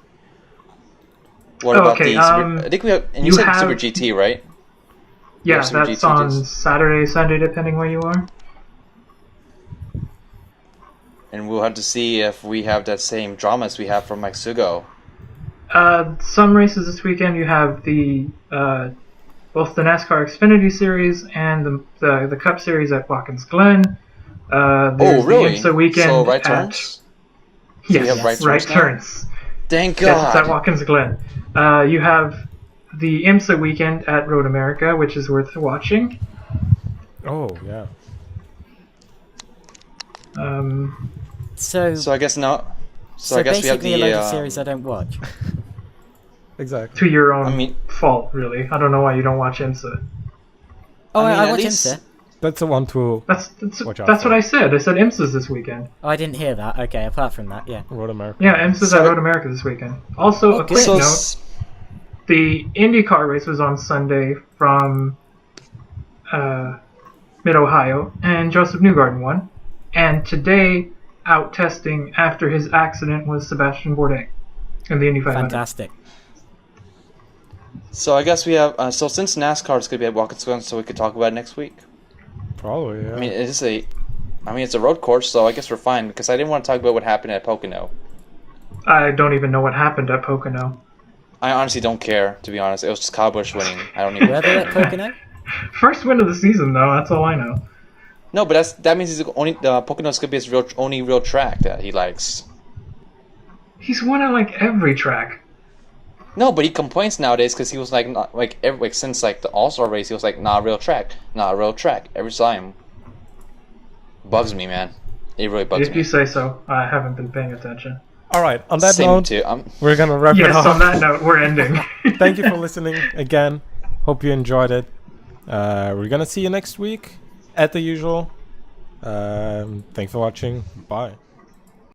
What Oh, about okay, the Super, I think we have. And you you said have- Super GT, right? Yeah, Super that's GT on just- Saturday, Sunday, depending where you are. And we'll have to see if we have that same drama as we have from Mexico. Some races this weekend you have the both the NASCAR Xfinity Series and the Cup Series at Watkins Glen. There's really? The IMSA weekend So right at, turns? Yes, we have right right turns now? turns. Thank Yes, it's at God! Watkins Glen. You have the IMSA weekend at Road America, which is worth watching. Oh yeah. So So I guess no. So I guess we have basically the. a load of series I don't watch. Exactly. To your own I mean- fault, really. I don't know why you don't watch IMSA. Oh, I mean, I at watch least- IMSA. That's the one to That's Watch out that's for. what I said. I said IMSA's this weekend. Oh, I didn't hear that. Okay, apart from that, yeah. Road America. Yeah, IMSA's So- at Road America this weekend. Also, a quick So note: the IndyCar race was on Sunday from Mid Ohio, and Joseph Newgarden won. And today, out testing after his accident was Sebastian Bourdais in the Indy 500. Fantastic. So I guess we have. So since NASCAR is going to be at Watkins Glen, so we could talk about it next week. Probably. Yeah. I mean, it's a road course, so I guess we're fine. Because I didn't want to talk about what happened at Pocono. I don't even know what happened at Pocono. I honestly don't care, to be honest. It was just Kyle Busch winning. I don't even. Were they at Pocono? First win of the season, though. That's all I know. No, but that means he's only Pocono's going to be his only real track that he likes. He's won at like every track. No, but he complains nowadays because he was like, not, like since like the All Star race, he was like, not a real track every time. Bugs me, man. It really bugs If me. you say so. I haven't been paying attention. All right. On that Same note, too. we're gonna wrap it Yes, up. on that note, we're ending. Thank you for listening again. Hope you enjoyed it. We're gonna see you next week, at the usual. Thanks for watching. Bye.